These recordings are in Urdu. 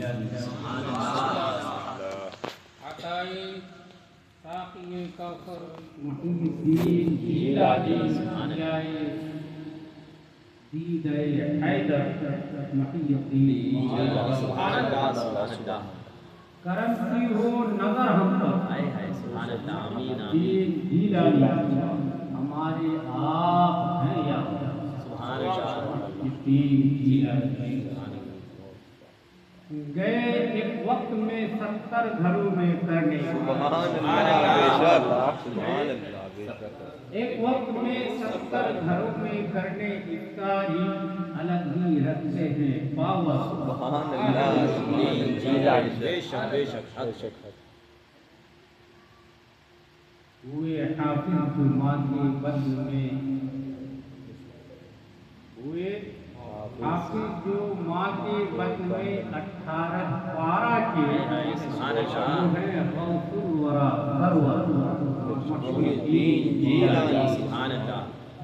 جیلانی عطائی ساقی کوثر محی الدین جیلانی جائے دیدہ حیدر محی الدین جیلانی کرم کی ہو نظر ہم پر دین جیلانی ہمارے آپ ہیں یا دین جیلانی گئے ایک وقت میں 70 گھروں میں کرنے ایک وقت میں 70 گھروں میں کرنے افطاری الگ ہی رکھتے ہیں پاوا سبحان اللہ بے شک ہوئے حافظ ماں کے بدن میں ہوئے حافظ جو ماں کے بدن میں 18 پارہ کے وہ ہیں غوث الورا محی الدین جیلانی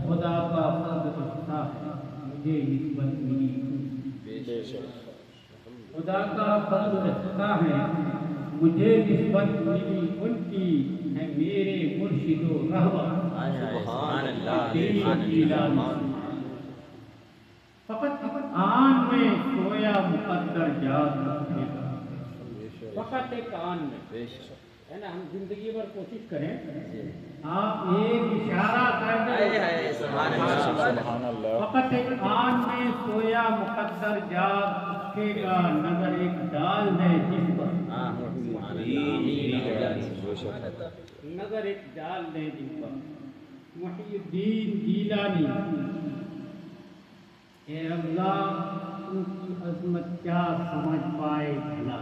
خدا کا فضل احسان ہے مجھے نسبت ملی خدا کا فضل احسان ہے مجھے نسبت ملی ان کی ہے میرے مرشد و رہبر سبحان اللہ فقط آن میں سویا مقدر جات رکھے گا فقط ایک آن میں ہے نا ہم زندگی بھر کوشش کریں آپ ایک اشارہ کر دیں فقط ایک آن میں سویا مقدر جات رکھے گا نظر ایک ڈال دے جس پر نظر ایک ڈال دے جن پر محی الدین جیلانی اے اللہ ان کی عظمت کیا سمجھ پائے بھلا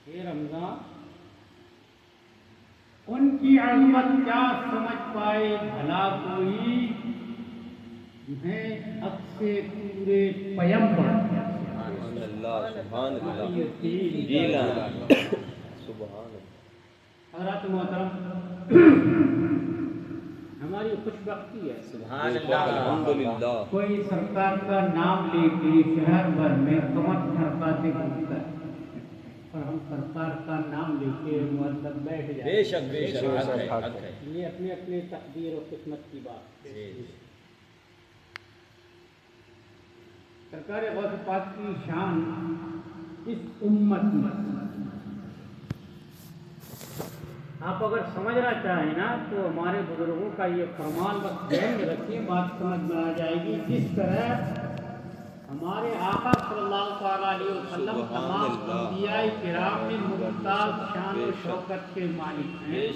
اے رمضان ان کی عظمت کیا سمجھ پائے بھلا کوئی جنہیں عکس پورے پیمبر حضرات محترم ہماری خوش بختی ہے سبحان اللہ الحمدللہ کوئی سرکار کا نام لے کے شہر بھر میں کمر تھرکاتے گھومتا ہے اور ہم سرکار کا نام لے کے مطلب بیٹھ جائیں بے شک یہ اپنے اپنے تقدیر و قسمت کی بات سرکار غوث پاک کی شان اس امت میں آپ اگر سمجھنا چاہیں نا تو ہمارے بزرگوں کا یہ فرمان بس ذہن میں رکھیے بات سمجھ میں آ جائے گی جس طرح ہمارے آقا صلی اللہ علیہ وسلم تمام انبیاء کرام میں ممتاز شان و شوکت کے مالک ہیں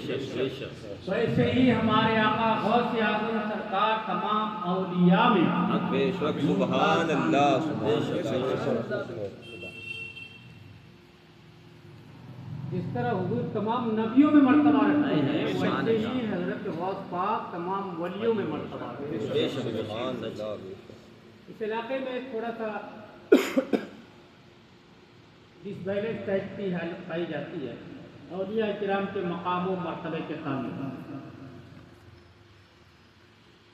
ویسے ہی ہمارے آقا غوث اعظم سرکار تمام اولیاء میں سبحان اللہ جس طرح حضور تمام نبیوں میں مرتبہ رکھتے ہیں ویسے ہی حضرت غوث پاک تمام ولیوں میں مرتبہ رکھتے ہیں اس علاقے میں تھوڑا سا ڈس بیلنس ٹائپ کی حالت پائی جاتی ہے اولیاء کرام کے مقام و مرتبے کے تعلق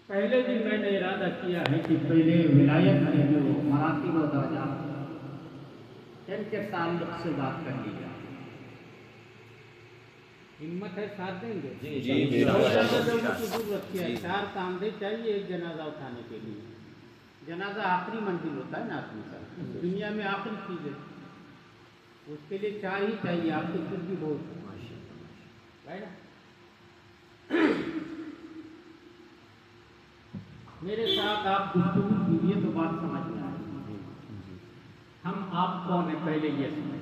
پہلے دن میں نے ارادہ کیا ہے کہ پہلے ولایت کے جو مراتب و درجات ان کے تعلق سے بات کر لی جائے ہمت ہے ساتھ دیں گے ضرورت کیا ہے 4 کامدے چاہیے ایک جنازہ اٹھانے کے لیے جنازہ آخری منزل ہوتا ہے نا آدمی کا دنیا میں آخری چیز ہے اس کے لیے 4 ہی چاہیے آپ کو خود بھی بہت ہے نا میرے ساتھ آپ گفتگو کیجیے تو بات سمجھ میں آئے ہم آپ کون ہیں پہلے یہ سمجھیں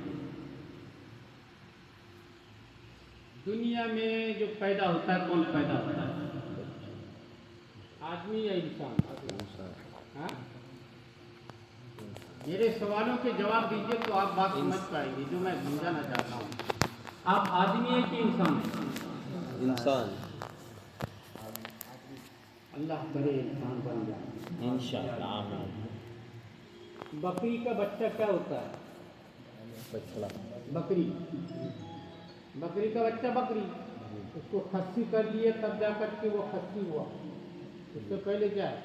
دنیا میں جو پیدا ہوتا ہے کون پیدا ہوتا ہے آدمی یا انسان ہاں میرے سوالوں کے جواب دیجیے تو آپ بات سمجھ پائیں گے جو میں سمجھانا چاہتا ہوں آپ آدمی ہیں کہ انسان ہیں انسان اللہ کرے انسان بن جائے انشاءاللہ آمین بکری کا بچہ کیا ہوتا ہے بکری بکری کا بچہ بکری اس کو خصی کر لیے تب جا کر کے وہ خصی ہوا اس سے پہلے کیا ہے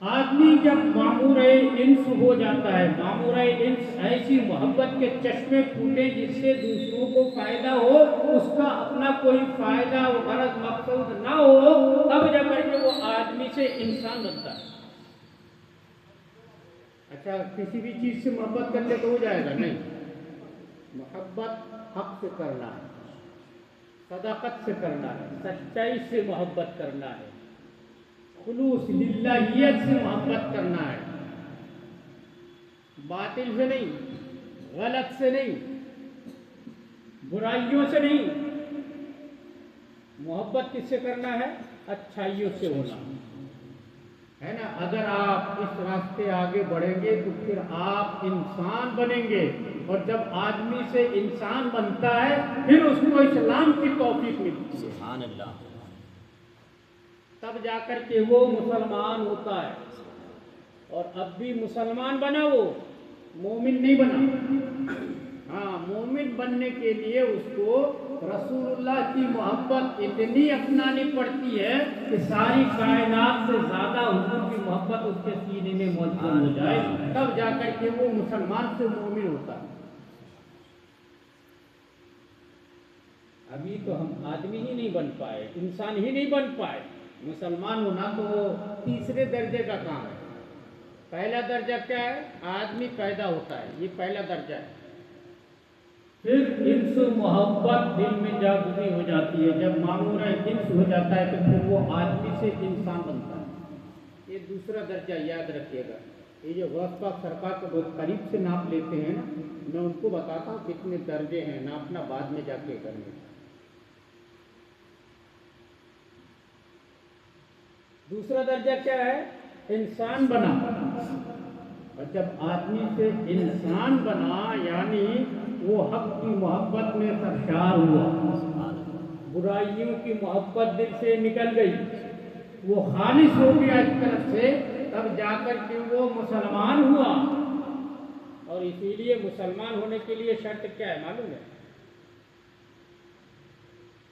آدمی جب معمور انس ہو جاتا ہے، معمور انس ایسی محبت کے چشمے پھوٹے جس سے دوسروں کو فائدہ ہو، اس کا اپنا کوئی فائدہ غرض مقصود نہ ہو، تب جا کر کے وہ آدمی سے انسان بنتا ہے۔ اچھا کسی بھی چیز سے محبت کر لے تو ہو جائے گا؟ نہیں، محبت حق سے کرنا ہے، صداقت سے کرنا ہے، سچائی سے محبت کرنا ہے، خلوص للہیت سے محبت کرنا ہے، باطل سے نہیں، غلط سے نہیں، برائیوں سے نہیں۔ محبت کس سے کرنا ہے؟ اچھائیوں سے ہونا ہے نا۔ اگر آپ اس راستے آگے بڑھیں گے تو پھر آپ انسان بنیں گے، اور جب آدمی سے انسان بنتا ہے پھر اس کو اسلام کی توفیق ملتی ہے، سبحان اللہ، تب جا کر کے وہ مسلمان ہوتا ہے۔ اور اب بھی مسلمان بنا، وہ مومن نہیں بنا۔ ہاں، مومن بننے کے لیے اس کو رسول اللہ کی محبت اتنی اپنانی پڑتی ہے کہ ساری کائنات سے زیادہ حضور کی محبت اس کے سینے میں موجود ہو جائے، تب جا کر کے وہ مسلمان سے مومن ہوتا ہے۔ ابھی تو ہم آدمی ہی نہیں بن پائے، انسان ہی نہیں بن پائے۔ مسلمان ہونا تو تیسرے درجے کا کام ہے۔ پہلا درجہ کیا ہے؟ آدمی پیدا ہوتا ہے، یہ پہلا درجہ ہے۔ پھر انس محبت دل میں جاگزی ہو جاتی ہے، جب معمور انس ہو جاتا ہے تو پھر وہ آدمی سے انسان بنتا ہے۔ یہ دوسرا درجہ یاد رکھیے گا۔ یہ جو غوث پاک سرکار کو بہت قریب سے ناپ لیتے ہیں نا، میں ان کو بتاتا ہوں کتنے درجے ہیں، ناپنا بعد میں جا کے کرنے۔ دوسرا درجہ کیا ہے؟ انسان بنا۔ اور جب آدمی سے انسان بنا یعنی وہ حق کی محبت میں سرشار ہوا، برائیوں کی محبت دل سے نکل گئی، وہ خالص ہو گیا اس طرف سے، تب جا کر کے وہ مسلمان ہوا۔ اور اسی لیے مسلمان ہونے کے لیے شرط کیا ہے معلوم ہے؟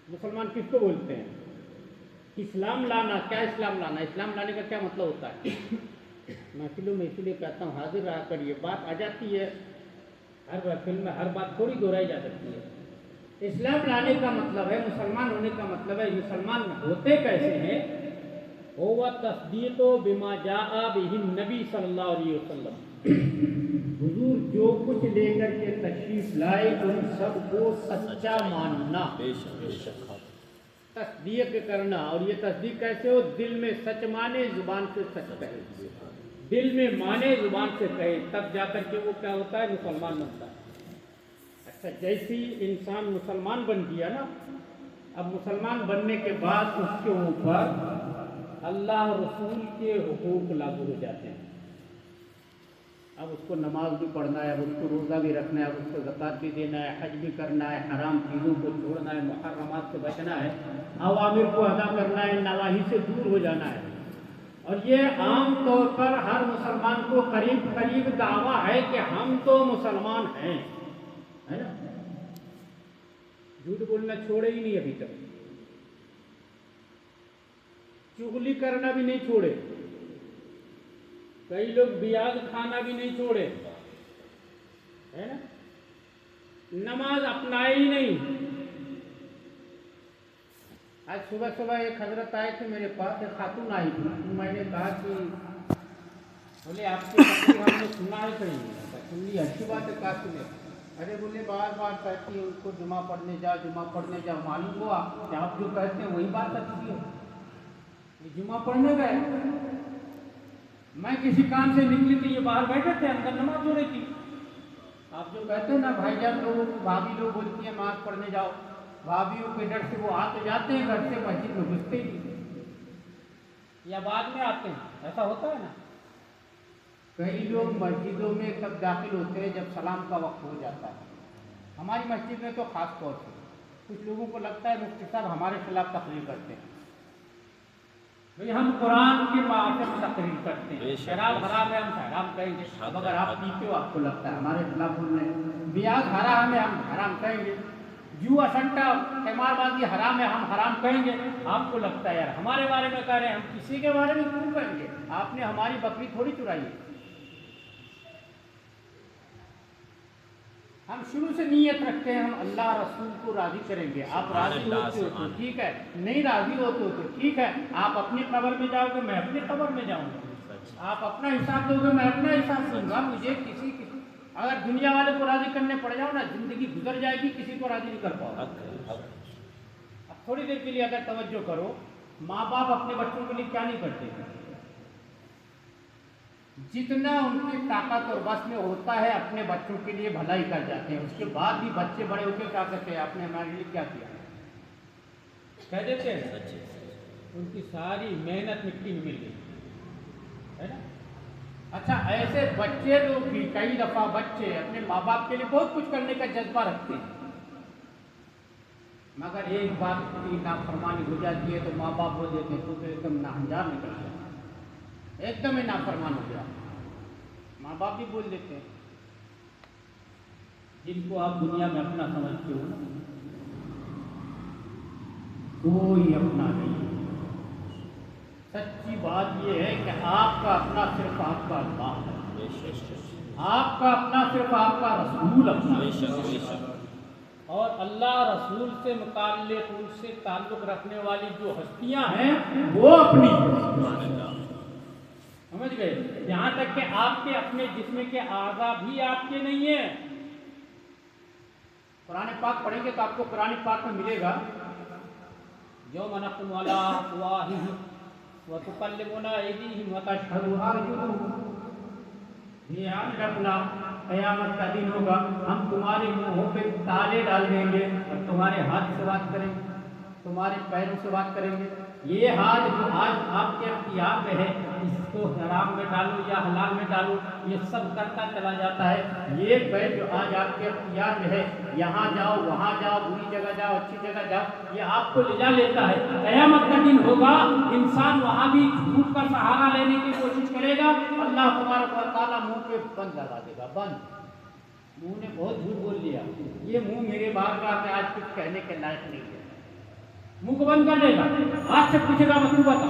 مسلمان کس کو بولتے ہیں؟ اسلام لانا۔ کیا اسلام لانا؟ اسلام لانے کا کیا مطلب ہوتا ہے؟ محفلوں میں اسی لیے کہتا ہوں حاضر رہا کر، یہ بات آ جاتی ہے ہر محفل میں، ہر بات تھوڑی دہرائی جا سکتی ہے۔ اسلام لانے کا مطلب ہے، مسلمان ہونے کا مطلب ہے، مسلمان ہوتے کیسے ہیں؟ ہوا تصدیق بما جاء بہ النبی صلی اللہ علیہ وسلم، حضور جو کچھ لے کر کے تشریف لائے ان سب کو سچا ماننا، تصدیق کرنا۔ اور یہ تصدیق کیسے ہو؟ دل میں سچ مانے، زبان سے سچ کہے، دل میں مانے زبان سے کہے، تب جا کر کے وہ کیا ہوتا ہے؟ مسلمان بنتا ہے۔ اچھا جیسی انسان مسلمان بن گیا نا، اب مسلمان بننے کے بعد اس کے اوپر اللہ رسول کے حقوق لاگو ہو جاتے ہیں۔ اب اس کو نماز بھی پڑھنا ہے، اب اس کو روزہ بھی رکھنا ہے، اب اس کو زکوٰۃ بھی دینا ہے، حج بھی کرنا ہے، حرام چیزوں کو چھوڑنا ہے، محرمات سے بچنا ہے، اوامر کو ادا کرنا ہے، نواہی سے دور ہو جانا ہے۔ اور یہ عام طور پر ہر مسلمان کو قریب قریب دعویٰ ہے کہ ہم تو مسلمان ہیں، ہے نا؟ جھوٹ بولنا چھوڑے ہی نہیں ابھی تک، چغلی کرنا بھی نہیں چھوڑے، کئی لوگ بیاض کھانا بھی نہیں چھوڑے، ہے نا؟ نماز اپنائے ہی نہیں۔ آج صبح صبح ایک حضرت آئے تھے میرے پاس، ایک خاتون آئی تھی، میں نے کہا کہ بولے آپ کی تقریر ہم نے سنا ہے کہیں، سن لی، اچھی بات ہے، کہا سنے؟ ارے بولے بار بار کہتی ہے ان کو جمعہ پڑھنے جاؤ، جمعہ پڑھنے جاؤ، معلوم ہوا کہ آپ جو کہتے ہیں وہی بات سچی ہے۔ جمعہ پڑھنے گئے، میں کسی کام سے نکلی تھی، یہ باہر بیٹھے تھے، اندر نماز ہو رہی تھی۔ آپ جو کہتے ہیں نا بھائی جان لوگوں کو، بھابھی لوگ بولتی ہیں نماز پڑھنے جاؤ، بھابھیوں کے ڈر سے وہ آ تو جاتے ہیں گھر سے، مسجد میں گھستے ہی نہیں، یا بعد میں آتے ہیں، ایسا ہوتا ہے نا۔ کئی لوگ مسجدوں میں تب داخل ہوتے ہیں جب سلام کا وقت ہو جاتا ہے۔ ہماری مسجد میں تو خاص طور سے کچھ لوگوں کو لگتا ہے مفتی صاحب ہمارے خلاف تقریر کرتے ہیں۔ بھئی ہم قرآن کی بات میں تقریر کرتے ہیں، شراب حرام ہے ہم حرام کہیں گے، اگر آپ پیتے ہو آپ کو لگتا ہے ہمارے خلاف بول رہے ہیں، بیاض حرام ہے ہم حرام کہیں گے، جوا سنٹا قمار بازی حرام ہے، ہم حرام کہیں گے؟ آپ کو لگتا ہے یار ہمارے بارے میں کہہ رہے ہیں، ہم کسی کے بارے میں کیوں کہیں گے؟ آپ نے ہماری بکری تھوڑی چرائی ہے۔ ہم شروع سے نیت رکھتے ہیں ہم اللہ رسول کو راضی کریں گے۔ آپ راضی ہوتے ہو تو ٹھیک ہے، نہیں راضی ہوتے ہو تو ٹھیک ہے، آپ اپنی قبر میں جاؤ گے، میں اپنی قبر میں جاؤں گا، آپ اپنا حساب دو گے، میں اپنا حساب دوں گا۔ مجھے کسی اگر دنیا والے کو راضی کرنے پڑ جاؤ نا، زندگی گزر جائے گی، کسی کو راضی نہیں کر پاؤ۔ اب تھوڑی دیر کے لیے اگر توجہ کرو، ماں باپ اپنے بچوں کے لیے کیا نہیں کرتے؟ جتنا ان کی طاقت اور بس میں ہوتا ہے اپنے بچوں کے لیے بھلائی کر جاتے ہیں۔ اس کے بعد بھی بچے بڑے ہو کے کیا کہتے ہیں؟ آپ نے ہمارے لیے کیا کیا؟ کہہ دیتے ہیں ان کی ساری محنت مٹی میں مل گئی ہے نا۔ اچھا، ایسے بچے لوگ بھی کئی دفعہ بچے اپنے ماں باپ کے لیے بہت کچھ کرنے کا جذبہ رکھتے ہیں، مگر ایک بات کی نافرمانی ہو جاتی ہے تو ماں باپ بول دیتے ہیں تو ایک دم ناہنجار نکل گیا، ایک دم ہی نافرمان ہو گیا۔ ماں باپ بھی بول دیتے ہیں، جن کو آپ دنیا میں اپنا سمجھتے ہو نا، کوئی اپنا نہیں۔ سچی بات یہ ہے کہ آپ کا اپنا صرف آپ کا اللہ ہے، آپ کا اپنا صرف آپ کا رسول اپنا ہے، اور اللہ رسول سے متعلق ان سے تعلق رکھنے والی جو ہستیاں ہیں وہ اپنی سمجھ گئے؟ یہاں تک کہ آپ کے اپنے جسم کے اعضاء بھی آپ کے نہیں ہیں۔ قرآن پاک پڑھیں گے تو آپ کو قرآن پاک میں ملے گا یوم نختم علی افواہہم وتکلمنا ایدیہم وتشہد ارجلہم، یہ یاد رکھنا قیامت کا دن ہوگا، ہم تمہارے منہوں پہ تالے ڈال دیں گے اور تمہارے ہاتھ سے بات کریں گے، تمہارے پیروں سے بات کریں گے۔ یہ ہاتھ جو آج آپ کے اختیار میں ہے، اس کو حرام میں ڈالو یا حلال میں ڈالو، یہ سب کرتا چلا جاتا ہے۔ یہ پیر جو آج آپ کے اختیار میں ہے، یہاں جاؤ وہاں جاؤ، بری جگہ جاؤ اچھی جگہ جاؤ، یہ آپ کو لے جا لیتا ہے۔ قیامت کا دن ہوگا، انسان وہاں بھی جھوٹ کا سہارا لینے کی کوشش کرے گا، اللہ تبارک و تعالیٰ منہ پہ بند لگا دے گا، بند۔ منہ نے بہت جھوٹ بول لیا، یہ منہ میرے بارگاہ میں آج کچھ کہنے کے لائق نہیں ہے، منہ کو بند کر دے گا۔ آج سے پوچھے گا تو بتا،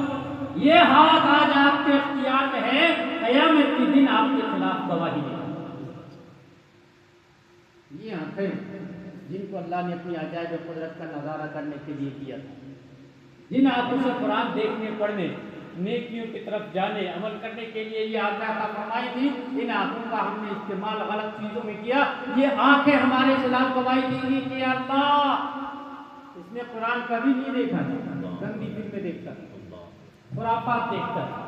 یہ ہاتھ آج آپ کے اختیار میں ہے، قیامت کے دن آپ کے خلاف گواہی دے گا۔ یہ آنکھیں جن کو اللہ نے اپنی عجائب قدرت کا نظارہ کرنے کے لیے کیا تھا، جن آنکھوں سے قرآن دیکھنے پڑھنے نیکیوں کی طرف جانے عمل کرنے کے لیے یہ آنکھیں عطا فرمائی تھی، ان آنکھوں کا ہم نے استعمال غلط چیزوں میں کیا۔ یہ آنکھیں ہمارے خلاف گواہی دیں گی کہ اللہ اس نے قرآن کبھی نہیں دیکھا تھا، گندی فلمیں دیکھتا تھا، خرافات دیکھتا تھا،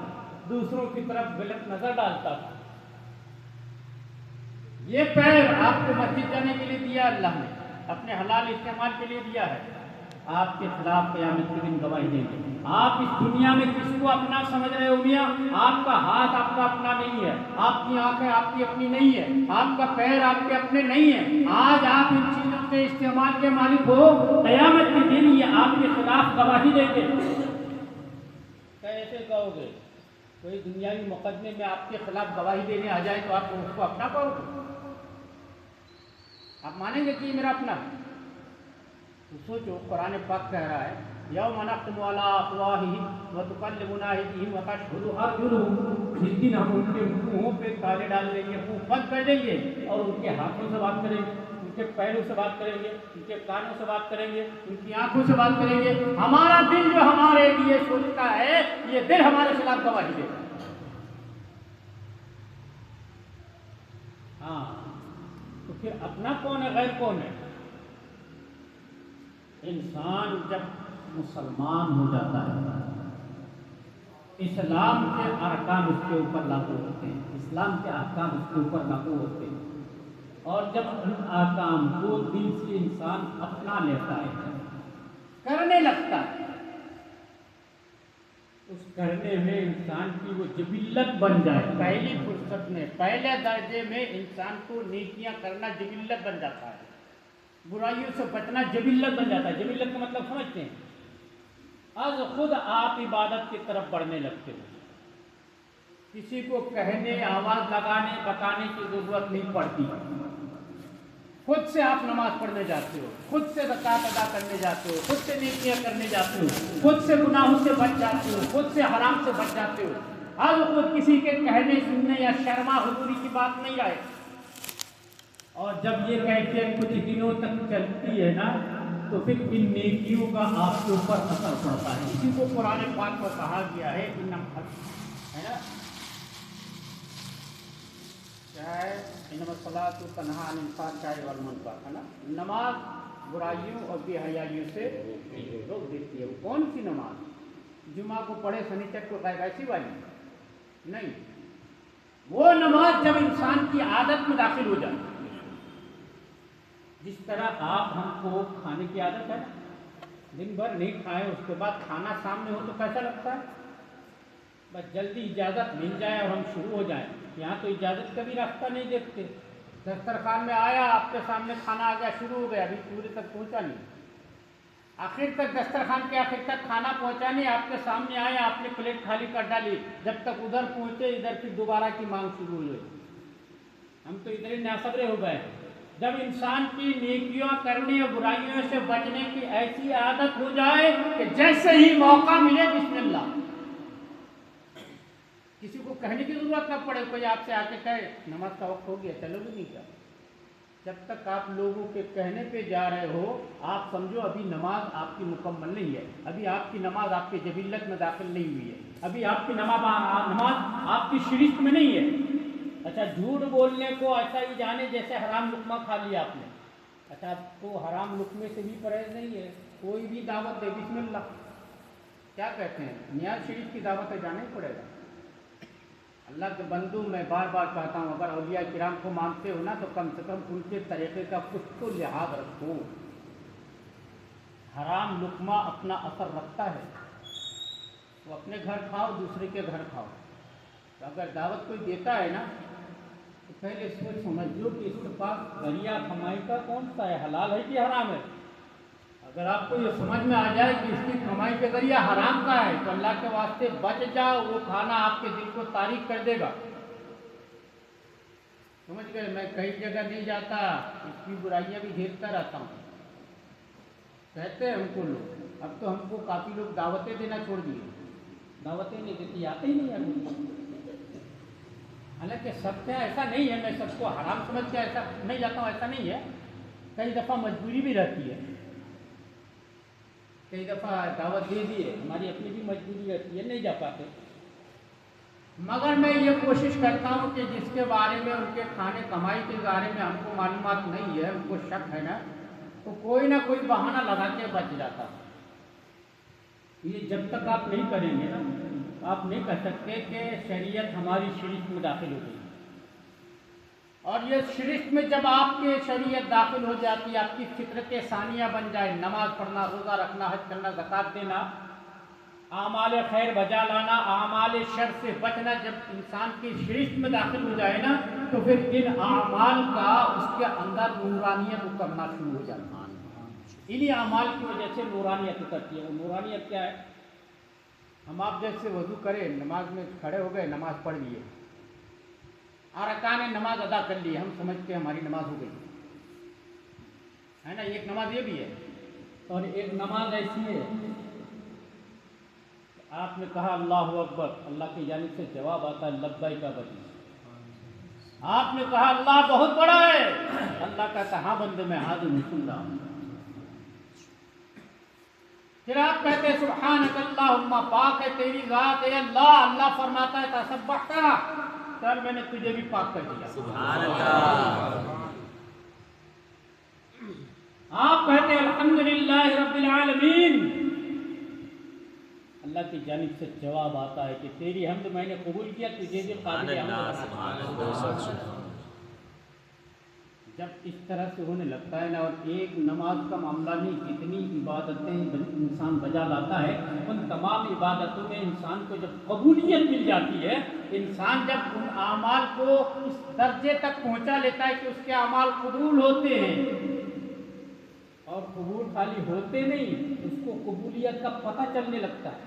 دوسروں کی طرف غلط نظر ڈالتا تھا۔ یہ پیر آپ کو مسجد جانے کے لیے دیا اللہ نے، اپنے حلال استعمال کے لیے دیا ہے، آپ کے خلاف قیامت کے دن گواہی دیں گے۔ آپ اس دنیا میں کس کو اپنا سمجھ رہے ہو میاں؟ آپ کا ہاتھ آپ کا اپنا نہیں ہے، آپ کی آنکھیں آپ کی اپنی نہیں ہے، آپ کا پیر آپ کے اپنے نہیں ہے۔ آج آپ ان چیزوں کے استعمال کے مالک ہو، قیامت کے دن یہ آپ کے خلاف گواہی دیں گے۔ کیسے کہو گے؟ کوئی دنیاوی مقدمے میں آپ کے خلاف گواہی دینے آ جائے تو آپ اس کو اپنا کہو گے؟ آپ مانیں گے کہ یہ میرا اپنا ہے؟ تو سوچو، قرآن پاک کہہ رہا ہے یوم نختم علی افواہہم وتکلمنا ایدیہم وتشہد ارجلہم، جس دن ہم ان کے منہوں پہ تالے ڈال دیں گے، منہ بند کر دیں گے، اور ان کے ہاتھوں سے بات کریں گے، ان کے پیروں سے بات کریں گے، ان کے کانوں سے بات کریں گے، ان کی آنکھوں سے بات کریں گے۔ ہمارا دل جو ہمارے لیے سوچتا ہے، یہ دل ہمارے خلاف گواہی دے گا۔ ہاں، تو پھر اپنا کون ہے غیر کون ہے؟ انسان جب مسلمان ہو جاتا ہے، اسلام کے ارکان اس کے اوپر لاگو ہوتے ہیں، اسلام کے احکام اس کے اوپر لاگو ہوتے ہیں، اور جب ان احکام کو دل سے انسان اپنا لیتا ہے، کرنے لگتا ہے، اس کرنے میں انسان کی وہ جبلت بن جائے، پہلی فرصت میں پہلے درجے میں انسان کو نیکیاں کرنا جبلت بن جاتا ہے، برائیوں سے بچنا جبلت بن جاتا ہے۔ جبلت کا مطلب سمجھتے ہیں؟ از خود آپ عبادت کی طرف بڑھنے لگتے ہو، کسی کو کہنے، آواز لگانے، بتانے کی ضرورت نہیں پڑتی، خود سے آپ نماز پڑھنے جاتے ہو، خود سے زکوٰۃ ادا کرنے جاتے ہو، خود سے نیکیاں کرنے جاتے ہو، خود سے گناہوں سے بچ جاتے ہو، خود سے حرام سے بچ جاتے ہو، ہر خود کسی کے کہنے سننے یا شرما حضوری کی بات نہیں آئے۔ اور جب یہ کیفیت کچھ دنوں تک چلتی ہے نا تو پھر ان نیکیوں کا آپ کے اوپر اثر پڑتا ہے۔ اسی کو قرآن پاک میں کہا گیا ہے ہے نا انما الصلاۃ تنہی عن الفحشاء والمنکر، ہے نا، نماز برائیوں اور بے حیائیوں سے روک دیتی ہے۔ وہ کون سی نماز؟ جمعہ کو پڑھے سنیچر کو کہے ایسی والی نہیں، وہ نماز جب انسان کی عادت میں داخل ہو جائے۔ جس طرح آپ ہم کو کھانے کی عادت ہے، دن بھر نہیں کھائے اس کے بعد کھانا سامنے ہو تو کیسا لگتا ہے؟ بس جلدی اجازت مل جائے اور ہم شروع ہو جائیں۔ یہاں تو اجازت کا بھی راستہ نہیں دیکھتے، دسترخوان میں آیا، آپ کے سامنے کھانا آ گیا، شروع ہو گیا، ابھی پورے تک پہنچا نہیں، آخر تک دسترخوان کے آخر تک کھانا پہنچا نہیں، آپ کے سامنے آیا، آپ نے پلیٹ خالی کر ڈالی، جب تک ادھر پہنچے ادھر پھر دوبارہ کی مانگ شروع ہو گئی۔ ہم تو ادھر ہی ناصبرے ہو گئے۔ جب انسان کی نیکیاں کرنے اور برائیوں سے بچنے کی ایسی عادت ہو جائے کہ جیسے ہی موقع ملے بسم اللہ، کسی کو کہنے کی ضرورت نہ پڑے، کوئی آپ سے آ کے کہے نماز کا وقت ہو گیا، چلو گے نہیں کیا؟ جب تک آپ لوگوں کے کہنے پہ جا رہے ہو، آپ سمجھو ابھی نماز آپ کی مکمل نہیں ہے، ابھی آپ کی نماز آپ کی جبلت میں داخل نہیں ہوئی ہے، ابھی آپ کی نماز آپ کی شریعت میں نہیں ہے۔ اچھا، جھوٹ بولنے کو ایسا ہی جانے جیسے حرام لقمہ کھا لیا آپ نے۔ اچھا، آپ کو حرام لقمے سے بھی پرہیز نہیں ہے؟ کوئی بھی دعوت دے بسم اللہ، کیا کہتے ہیں، نیاز شریف کی دعوت ہے، جانا ہی پڑے گا۔ اللہ کے بندو، میں بار بار کہتا ہوں، اگر اولیاء کرام کو مانتے ہو نا تو کم سے کم ان کے طریقے کا کچھ تو لحاظ رکھو۔ حرام لقمہ اپنا اثر رکھتا ہے، وہ اپنے گھر کھاؤ، دوسرے کے گھر کھاؤ، تو اگر دعوت کوئی دیتا ہے نا تو پہلے سوچ سمجھ لو کہ اس کے پاس ذریعہ کمائی کا کون سا ہے، حلال ہے کہ حرام ہے۔ اگر آپ کو یہ سمجھ میں آ جائے کہ اس کی کمائی کے ذریعہ حرام کا ہے تو اللہ کے واسطے بچ جاؤ، وہ کھانا آپ کے دل کو تاریک کر دے گا۔ سمجھ گئے؟ میں کئی جگہ نہیں جاتا، اس کی برائیاں بھی دیکھتا رہتا ہوں، کہتے ہیں ہم کو لوگ، اب تو ہم کو کافی لوگ دعوتیں دینا چھوڑ دیے، دعوتیں نہیں دیتی، آتے ہی نہیں ہے۔ حالانکہ سب سے ایسا نہیں ہے، میں سب کو حرام سمجھ کے ایسا نہیں جاتا ہوں، ایسا نہیں ہے، کئی دفعہ مجبوری بھی رہتی ہے، کئی دفعہ دعوت دے دیے، ہماری اپنی بھی مجبوری رہتی ہے، نہیں جا پاتے، مگر میں یہ کوشش کرتا ہوں کہ جس کے بارے میں ان کے کھانے کمائی کے بارے میں ہم کو معلومات نہیں ہے، ان کو شک ہے نا، تو کوئی نہ کوئی بہانہ لگا کے بچ جاتا۔ یہ جب تک آپ نہیں کریں گے نا، آپ نہیں کہہ سکتے کہ شریعت ہماری شریعت میں داخل ہو گئی، اور یہ شریعت میں جب آپ کے شریعت داخل ہو جاتی ہے، آپ کی فطرت ثانیہ بن جائے، نماز پڑھنا، روزہ رکھنا، حج کرنا، زکوٰۃ دینا، اعمال خیر بجا لانا، اعمال شر سے بچنا، جب انسان کی شریعت میں داخل ہو جائے نا تو پھر ان اعمال کا اس کے اندر نورانیت اترنا شروع ہو جاتا ہے۔ انہی اعمال کی وجہ سے نورانیت اترتی ہے۔ وہ نورانیت کیا ہے؟ ہم آپ جیسے وضو کرے، نماز میں کھڑے ہو گئے، نماز پڑھ لیے، ارکان نماز ادا کر لیے، ہم سمجھتے ہیں ہماری نماز ہو گئی ہے نا۔ ایک نماز یہ بھی ہے، اور ایک نماز ایسی ہے آپ نے کہا اللہ اکبر، اللہ کی جانب سے جواب آتا ہے لبیک بندی۔ آپ نے کہا اللہ بہت بڑا ہے، اللہ کہتا ہے ہاں بندے میں حاضر ہوں، سن رہا ہوں۔ پھر آپ کہتے ہیں سبحانک اللہم، پاک ہے تیری ذات ہے اللہ، اللہ فرماتا ہے تسبحت، چل میں نے تجھے بھی پاک کر دیا، سبحان اللہ۔ آپ کہتے ہیں الحمدللہ رب العالمین، اللہ کی جانب سے جواب آتا ہے کہ تیری حمد میں نے قبول کیا، تجھے بھی قابل حمد بنا۔ جب اس طرح سے ہونے لگتا ہے نا، اور ایک نماز کا معاملہ نہیں، جتنی عبادتیں انسان بجا لاتا ہے ان تمام عبادتوں میں انسان کو جب قبولیت مل جاتی ہے، انسان جب ان اعمال کو اس درجے تک پہنچا لیتا ہے کہ اس کے اعمال قبول ہوتے ہیں، اور قبول خالی ہوتے نہیں، اس کو قبولیت کا پتہ چلنے لگتا ہے۔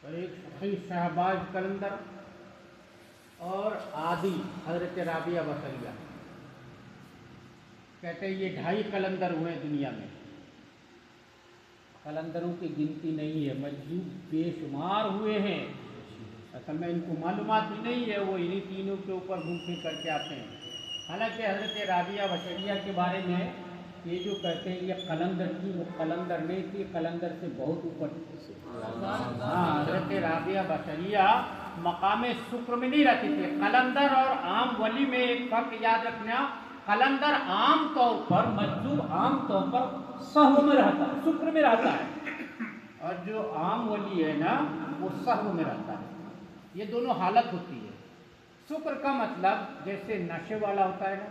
اور ایک صحیح شہباز قلندر اور عادی حضرت رابعہ بصریہ، کہتے ہیں یہ 2.5 قلندر ہوئے دنیا میں. قلندروں کی گنتی نہیں ہے، مجذوب بے شمار ہوئے ہیں. اصل میں ان کو معلومات بھی نہیں ہے، وہ انہی تینوں کے اوپر گھوم پھر کر کے آتے ہیں. حالانکہ حضرت رابعہ بصریہ کے بارے میں یہ جو کہتے ہیں یہ قلندر تھی، وہ قلندر نہیں تھی، قلندر سے بہت اوپر. ہاں، حضرت رابعہ بصریہ مقام شکر میں نہیں رہتی تھی. قلندر اور عام ولی میں ایک فرق یاد رکھنا، قلندر عام طور پر مجذوب عام طور پر سہو میں رہتا ہے، شکر میں رہتا ہے، اور جو عام ولی ہے نا وہ سہو میں رہتا ہے. یہ دونوں حالت ہوتی ہے. شکر کا مطلب جیسے نشے والا ہوتا ہے نا،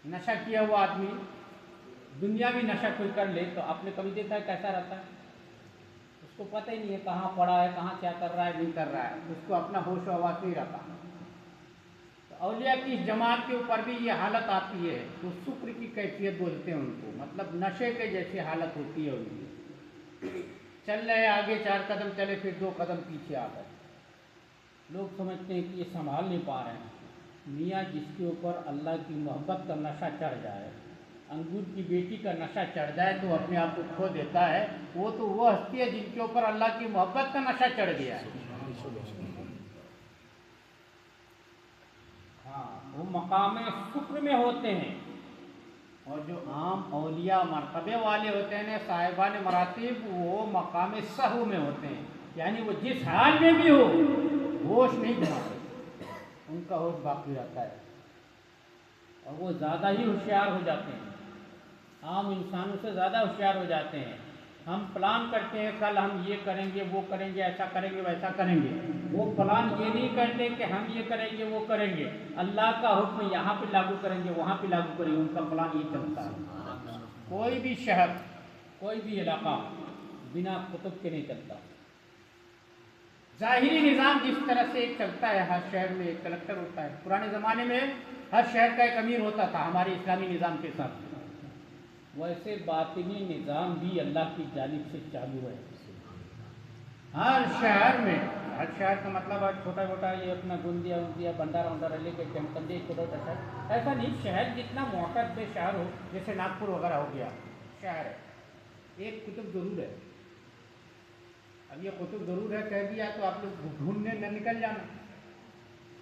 نشہ کیا ہوا آدمی دنیاوی نشہ کوئی کر لے تو آپ نے کبھی دیکھا ہے کیسا رہتا ہے؟ اس کو پتہ ہی نہیں ہے کہاں پڑا ہے، کہاں کیا کر رہا ہے نہیں کر رہا ہے، اس کو اپنا ہوش و حواس نہیں رہتا. تو اولیاء کی اس جماعت کے اوپر بھی یہ حالت آتی ہے تو شکر کی کیفیت بولتے ہیں ان کو، مطلب نشے کے جیسی حالت ہوتی ہے ان کی. چل رہے آگے 4 قدم چلے پھر 2 قدم پیچھے آ گئے. لوگ سمجھتے ہیں کہ یہ سنبھال نہیں پا رہے ہیں. میاں جس کے اوپر اللہ کی محبت کا نشہ چڑھ جائے، انگور کی بیٹی کا نشہ چڑھ جائے تو اپنے آپ کو کھو دیتا ہے. وہ تو وہ ہستی ہے جن کے اوپر اللہ کی محبت کا نشہ چڑھ گیا ہے. ہاں، وہ مقام شکر میں ہوتے ہیں. اور جو عام اولیاء مرتبے والے ہوتے ہیں صاحبان مراتب، وہ مقام سہو میں ہوتے ہیں. یعنی وہ جس حال میں بھی ہو ہوش نہیں گھماتے، ان کا ہوش باقی رہتا ہے، اور وہ زیادہ ہی ہوشیار ہو جاتے ہیں، عام انسانوں سے زیادہ ہوشیار ہو جاتے ہیں. ہم پلان کرتے ہیں کل ہم یہ کریں گے، وہ کریں گے، ایسا کریں گے، ویسا کریں گے. وہ پلان یہ نہیں کرتے کہ ہم یہ کریں گے، وہ کریں گے. اللہ کا حکم یہاں پہ لاگو کریں گے، وہاں پہ لاگو کریں گے. ان کا پلان یہ چلتا ہے. کوئی بھی شہر، کوئی بھی علاقہ بنا کتب کے نہیں چلتا. ظاہری نظام جس طرح سے ایک چلتا ہے، ہر شہر میں ایک کلکٹر ہوتا ہے. پرانے زمانے میں ہر شہر کا ایک امیر ہوتا تھا ہمارے اسلامی نظام کے ساتھ. ویسے باطنی نظام بھی اللہ کی جانب سے چالو ہے. ہر شہر میں، ہر شہر کا مطلب ہے چھوٹا چھوٹا یہ اپنا گوندیا وندیا بنڈارا ونڈارا لے کے چمکندے چھوٹا چھوٹا شہر، ایسا نہیں. شہر جتنا معتد شہر ہو، جیسے ناگپور وغیرہ ہو گیا شہر ہے، ایک کتب ضرور ہے. اب یہ کتب ضرور ہے کہہ دیا تو آپ لوگ ڈھونڈنے نہ نکل جانا.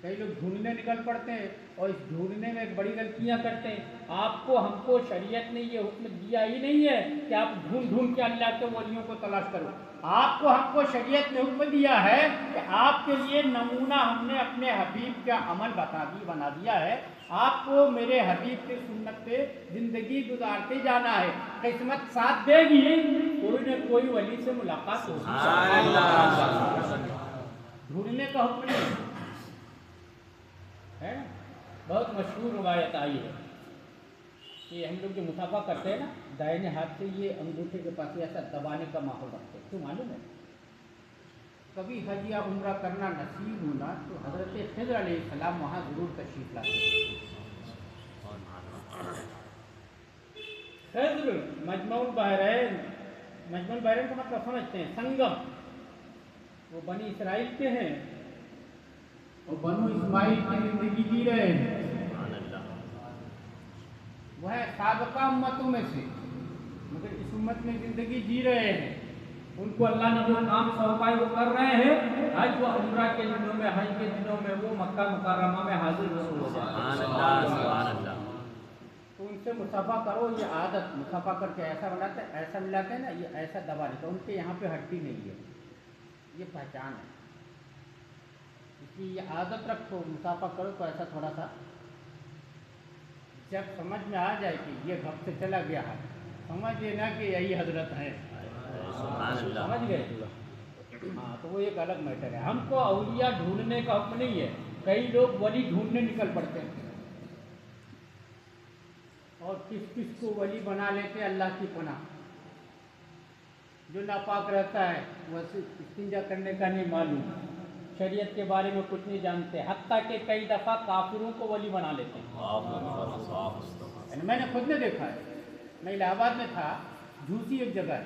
کئی لوگ ڈھونڈنے نکل پڑتے ہیں اور اس ڈھونڈنے میں بڑی غلطیاں کرتے ہیں. آپ کو ہم کو شریعت نے یہ حکم دیا ہی نہیں ہے کہ آپ ڈھونڈ ڈھونڈ کے اللہ کے ولیوں کو تلاش کرو. آپ کو ہم کو شریعت نے حکم دیا ہے کہ آپ کے لیے نمونہ ہم نے اپنے حبیب کا عمل بنا دیا ہے. آپ کو میرے حبیب کی سنت پہ زندگی گزارتے جانا ہے. قسمت ساتھ دے گی، کوئی نہ کوئی ولی سے ملاقات ہوگی. ڈھونڈنے کا حکم نہیں ہے. بہت مشہور روایت آئی ہے کہ ہم لوگ جو مسافہ کرتے ہیں نا، دائیں ہاتھ سے یہ انگوٹھے کے پاس ایسا دبانے کا ماحول رکھتے ہیں. تو معلوم ہے کبھی حج یا عمرہ کرنا نصیب ہونا تو حضرت خضر علیہ السلام وہاں ضرور تشریف لاتے ہیں. خضر مجمع البحرین، مجمع البحرین کا مطلب سمجھتے ہیں سنگم. وہ بنی اسرائیل کے ہیں اور بنو اسماعیل کی زندگی جی رہے ہیں. وہ ہے سابقہ امتوں میں سے، مگر اس امت میں زندگی جی رہے ہیں. ان کو اللہ نے جو کام سونپا ہے وہ کر رہے ہیں. حج و عمرہ کے دنوں میں، حج کے دنوں میں وہ مکہ مکرمہ میں حاضر ہو جاتے ہیں. تو ان سے مسافہ کرو. یہ عادت مسافہ کر کے ایسا بناتے ہیں، ایسا ملاتے ہیں نا، یہ ایسا دبا لیتا. ان کے یہاں پہ ہڈی نہیں ہے، یہ پہچان ہے. اس لیے یہ عادت رکھو، مسافہ کرو تو ایسا تھوڑا سا. جب سمجھ میں آ جائے کہ یہ گھر سے چلا گیا ہے، سمجھ لینا کہ یہی حضرت ہے. سمجھ گئے؟ ہاں، تو وہ ایک الگ میٹر ہے. ہم کو اولیاء ڈھونڈنے کا حکم نہیں ہے. کئی لوگ ولی ڈھونڈنے نکل پڑتے ہیں اور کس کس کو ولی بنا لیتے اللہ کی پناہ. جو ناپاک رہتا ہے وہ استنجا کرنے کا نہیں معلوم، شریعت کے بارے میں کچھ نہیں جانتے، حتیٰ کہ کئی دفعہ کافروں کو ولی بنا لیتے ہیں. میں نے خود نے دیکھا ہے. میں الہ آباد میں تھا، جھوسی ایک جگہ ہے،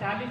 40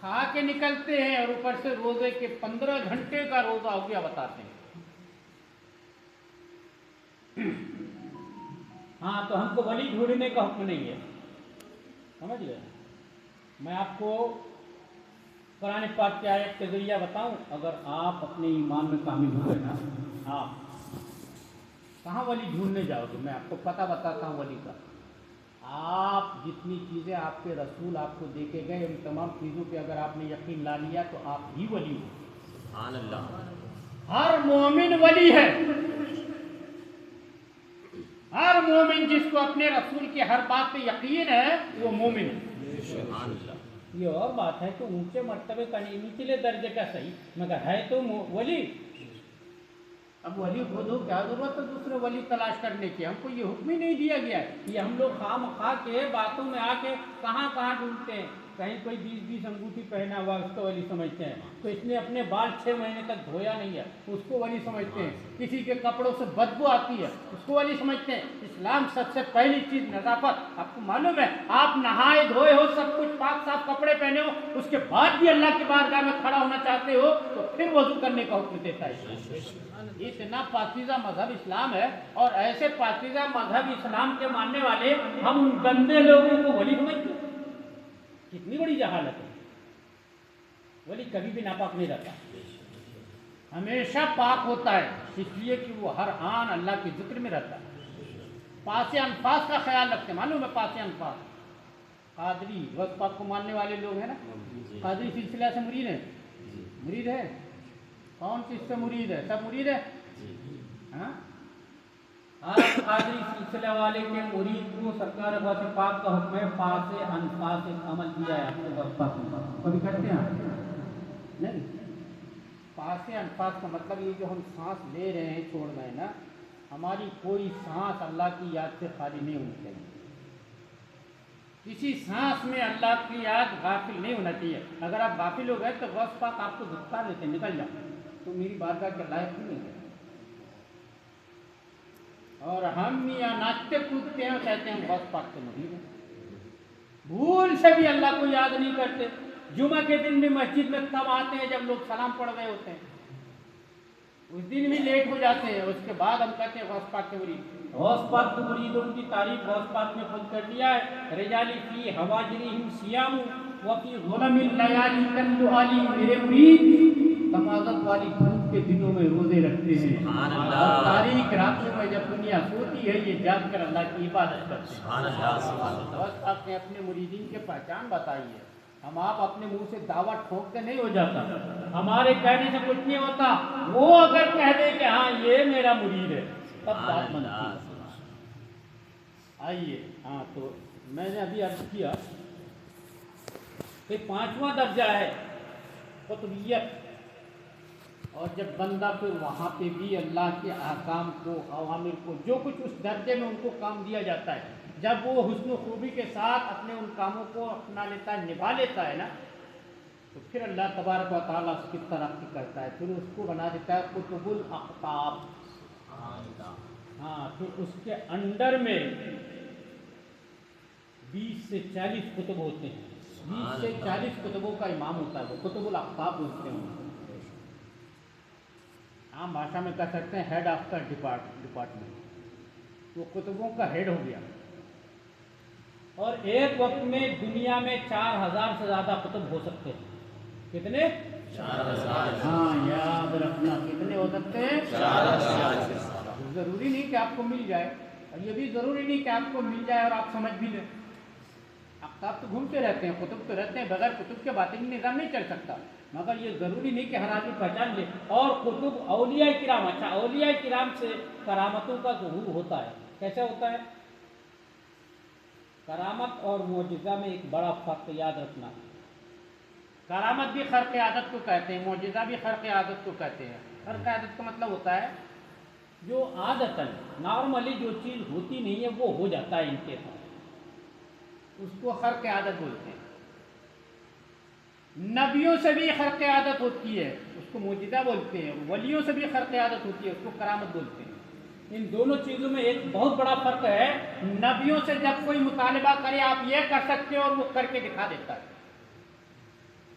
کھا کے نکلتے ہیں اور اوپر سے روزے کے 15 گھنٹے کا روزہ ہو گیا بتاتے ہیں۔ ہاں تو ہم کو ولی ڈھونڈنے کا حکم نہیں ہے، سمجھ گئے؟ میں آپ کو قرآن پاک کی آیت کے ذریعہ بتاؤں، اگر آپ اپنے ایمان میں کامل ہو گئے نا، آپ کہاں ولی ڈھونڈنے جاؤ گے؟ میں آپ کو پتہ بتاتا ہوں ولی کا۔ آپ جتنی چیزیں آپ کے رسول آپ کو دے کے گئے، ان تمام چیزوں پہ اگر آپ نے یقین لا لیا تو آپ ہی ولی ہو۔ سبحان اللہ۔ ہر مومن ولی ہے، ہر مومن جس کو اپنے رسول کی ہر بات پہ یقین ہے وہ مومن ہے۔ سبحان اللہ۔ یہ اور بات ہے کہ اونچے مرتبے کا نہیں، نچلے درجے کا صحیح، مگر ہے تو ولی۔ اب ولی خود ہو، کیا ضرورت ہے دوسرے ولی تلاش کرنے کی؟ ہم کو یہ حکم ہی نہیں دیا گیا ہے۔ یہ ہم لوگ خواہ مخواہ کے باتوں میں آ کے کہاں کہاں ڈھونڈتے ہیں، کہیں کوئی 20 انگوٹھی پہنا ہوا اس کو ولی سمجھتے ہیں، تو اس نے اپنے بال 6 مہینے تک دھویا نہیں ہے اس کو ولی سمجھتے ہیں، کسی کے کپڑوں سے بدبو آتی ہے اس کو ولی سمجھتے ہیں۔ اسلام سب سے پہلی چیز نظافت۔ آپ کو معلوم ہے آپ نہائے دھوئے ہو، سب کچھ پاک صاف کپڑے پہنے ہو، اس کے بعد بھی اللہ کی بارگاہ میں کھڑا ہونا چاہتے ہو تو پھر وضو کرنے کا حکم دیتا ہے۔ اتنا پاکیزہ مذہب اسلام ہے، اور ایسے پاکیزہ مذہب اسلام کے ماننے والے ہم ان گندے لوگوں کو ولی سمجھتے ہیں۔ کتنی بڑی جہالت ہے۔ ولی کبھی بھی ناپاک نہیں رہتا، ہمیشہ پاک ہوتا ہے، اس لیے کہ وہ ہر آن اللہ کے ذکر میں رہتا ہے۔ پاس انفاس کا خیال رکھتے ہیں، معلوم ہے پاس انفاس؟ قادری وقت پاک کو ماننے والے لوگ ہیں نا، قادری سلسلہ سے مرید ہے، مرید ہے، کون چیز سے مرید ہے؟ سب مرید ہے؟ ہاں، ہر قادری سلسلہ والے کے مرید کو سرکار غوث پاک کا حکم ہے پاس انفاس عمل کیا ہے اپنے غوث پاک میں۔ کبھی کرتے ہیں نہیں؟ پاس انفاس کا مطلب یہ جو ہم سانس لے رہے ہیں چھوڑ رہے ہیں نا، ہماری کوئی سانس اللہ کی یاد سے خالی نہیں ہونی چاہیے، کسی سانس میں اللہ کی یاد غافل نہیں ہونا چاہیے۔ اگر آپ غافل ہو گئے تو غوث پاک آپ کو دھتکار دیتے ہیں، نکل جاؤ، تو میری بارگاہ کے لائق نہیں ہے۔ اور ہم یا ناچتے کودتے ہیں، کہتے ہیں غوث پاک کے مرید ہیں، بھول سے بھی اللہ کو یاد نہیں کرتے۔ جمعہ کے دن بھی مسجد میں تب آتے ہیں جب لوگ سلام پڑھ رہے ہوتے ہیں، اس دن بھی لیٹ ہو جاتے ہیں، اس کے بعد ہم کہتے ہیں غوث پاک کے مرید۔ غوث پاک کے مریدوں کی تعریف غوث پاک نے خود کر دیا ہے، رجالی فی حواجرہم سیام وفی ظلم اللیالی کالدعالی، میرے مرید تمازت والی دھوپ کے دنوں میں روزے رکھتے ہیں، اور تاریک راتوں میں جب دنیا سوتی ہے یہ جاگ کر اللہ کی عبادت کرتے ہیں۔ غوث پاک نے اپنے مریدین کے پہچان بتائی ہے۔ ہم آپ اپنے منہ سے دعویٰ ٹھوکتے نہیں ہو جاتا، ہمارے کہنے سے کچھ نہیں ہوتا، وہ اگر کہہ دے کہ ہاں یہ میرا مرید ہے تب بات بنتی ہے۔ آئیے، ہاں تو میں نے ابھی عرض کیا کہ 5واں درجہ ہے قطبیت، اور جب بندہ پھر وہاں پہ بھی اللہ کے احکام کو، اوامر کو، جو کچھ اس درجے میں ان کو کام دیا جاتا ہے، جب وہ حسن و خوبی کے ساتھ اپنے ان کاموں کو اپنا لیتا ہے، نبھا لیتا ہے نا، تو پھر اللہ تبارک و تعالیٰ اس کی ترقی کرتا ہے، پھر اس کو بنا دیتا ہے قطب الاقطاب۔ ہاں، پھر اس کے انڈر میں 20 سے 40 کتب ہوتے ہیں، 20 سے 40 کتبوں کا امام ہوتا ہے، وہ قطب الاقطاب بولتے ہیں۔ عام بھاشا میں کہہ سکتے ہیں ہیڈ آف دا ڈپارٹمنٹ، وہ کتبوں کا ہیڈ ہو گیا۔ اور ایک وقت میں دنیا میں 4000 سے زیادہ کتب ہو سکتے ہیں۔ کتنے؟ 4000۔ ہاں یاد رکھنا، کتنے ہو سکتے ہیں؟ 4000۔ ضروری نہیں کہ آپ کو مل جائے، اور یہ بھی ضروری نہیں کہ آپ کو مل جائے اور آپ سمجھ بھی لیں۔ اقطاب تو گھومتے رہتے ہیں، کتب تو رہتے ہیں، بغیر کتب کے باطنی نظام نہیں چل سکتا، مگر یہ ضروری نہیں کہ ہر آدمی پہچان لے۔ اور کتب اولیاء کرام، اچھا اولیاء کرام سے کرامتوں کا ظہور ہوتا ہے، کیسے ہوتا ہے؟ کرامت اور معجزہ میں ایک بڑا فرق یاد رکھنا، کرامت بھی خرق عادت کو کہتے ہیں، معجزہ بھی خرق عادت کو کہتے ہیں۔ خرق عادت کا مطلب ہوتا ہے جو عادتاً نارملی جو چیز ہوتی نہیں ہے وہ ہو جاتا ہے ان کے ساتھ، اس کو خرق عادت بولتے ہیں۔ نبیوں سے بھی خرق عادت ہوتی ہے، اس کو معجزہ بولتے ہیں، ولیوں سے بھی خرق عادت ہوتی ہے، اس کو کرامت بولتے ہیں۔ ان دونوں چیزوں میں ایک بہت بڑا فرق ہے، نبیوں سے جب کوئی مطالبہ کرے آپ یہ کر سکتے ہو اور وہ کر کے دکھا دیتا ہے،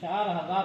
4000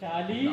40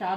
4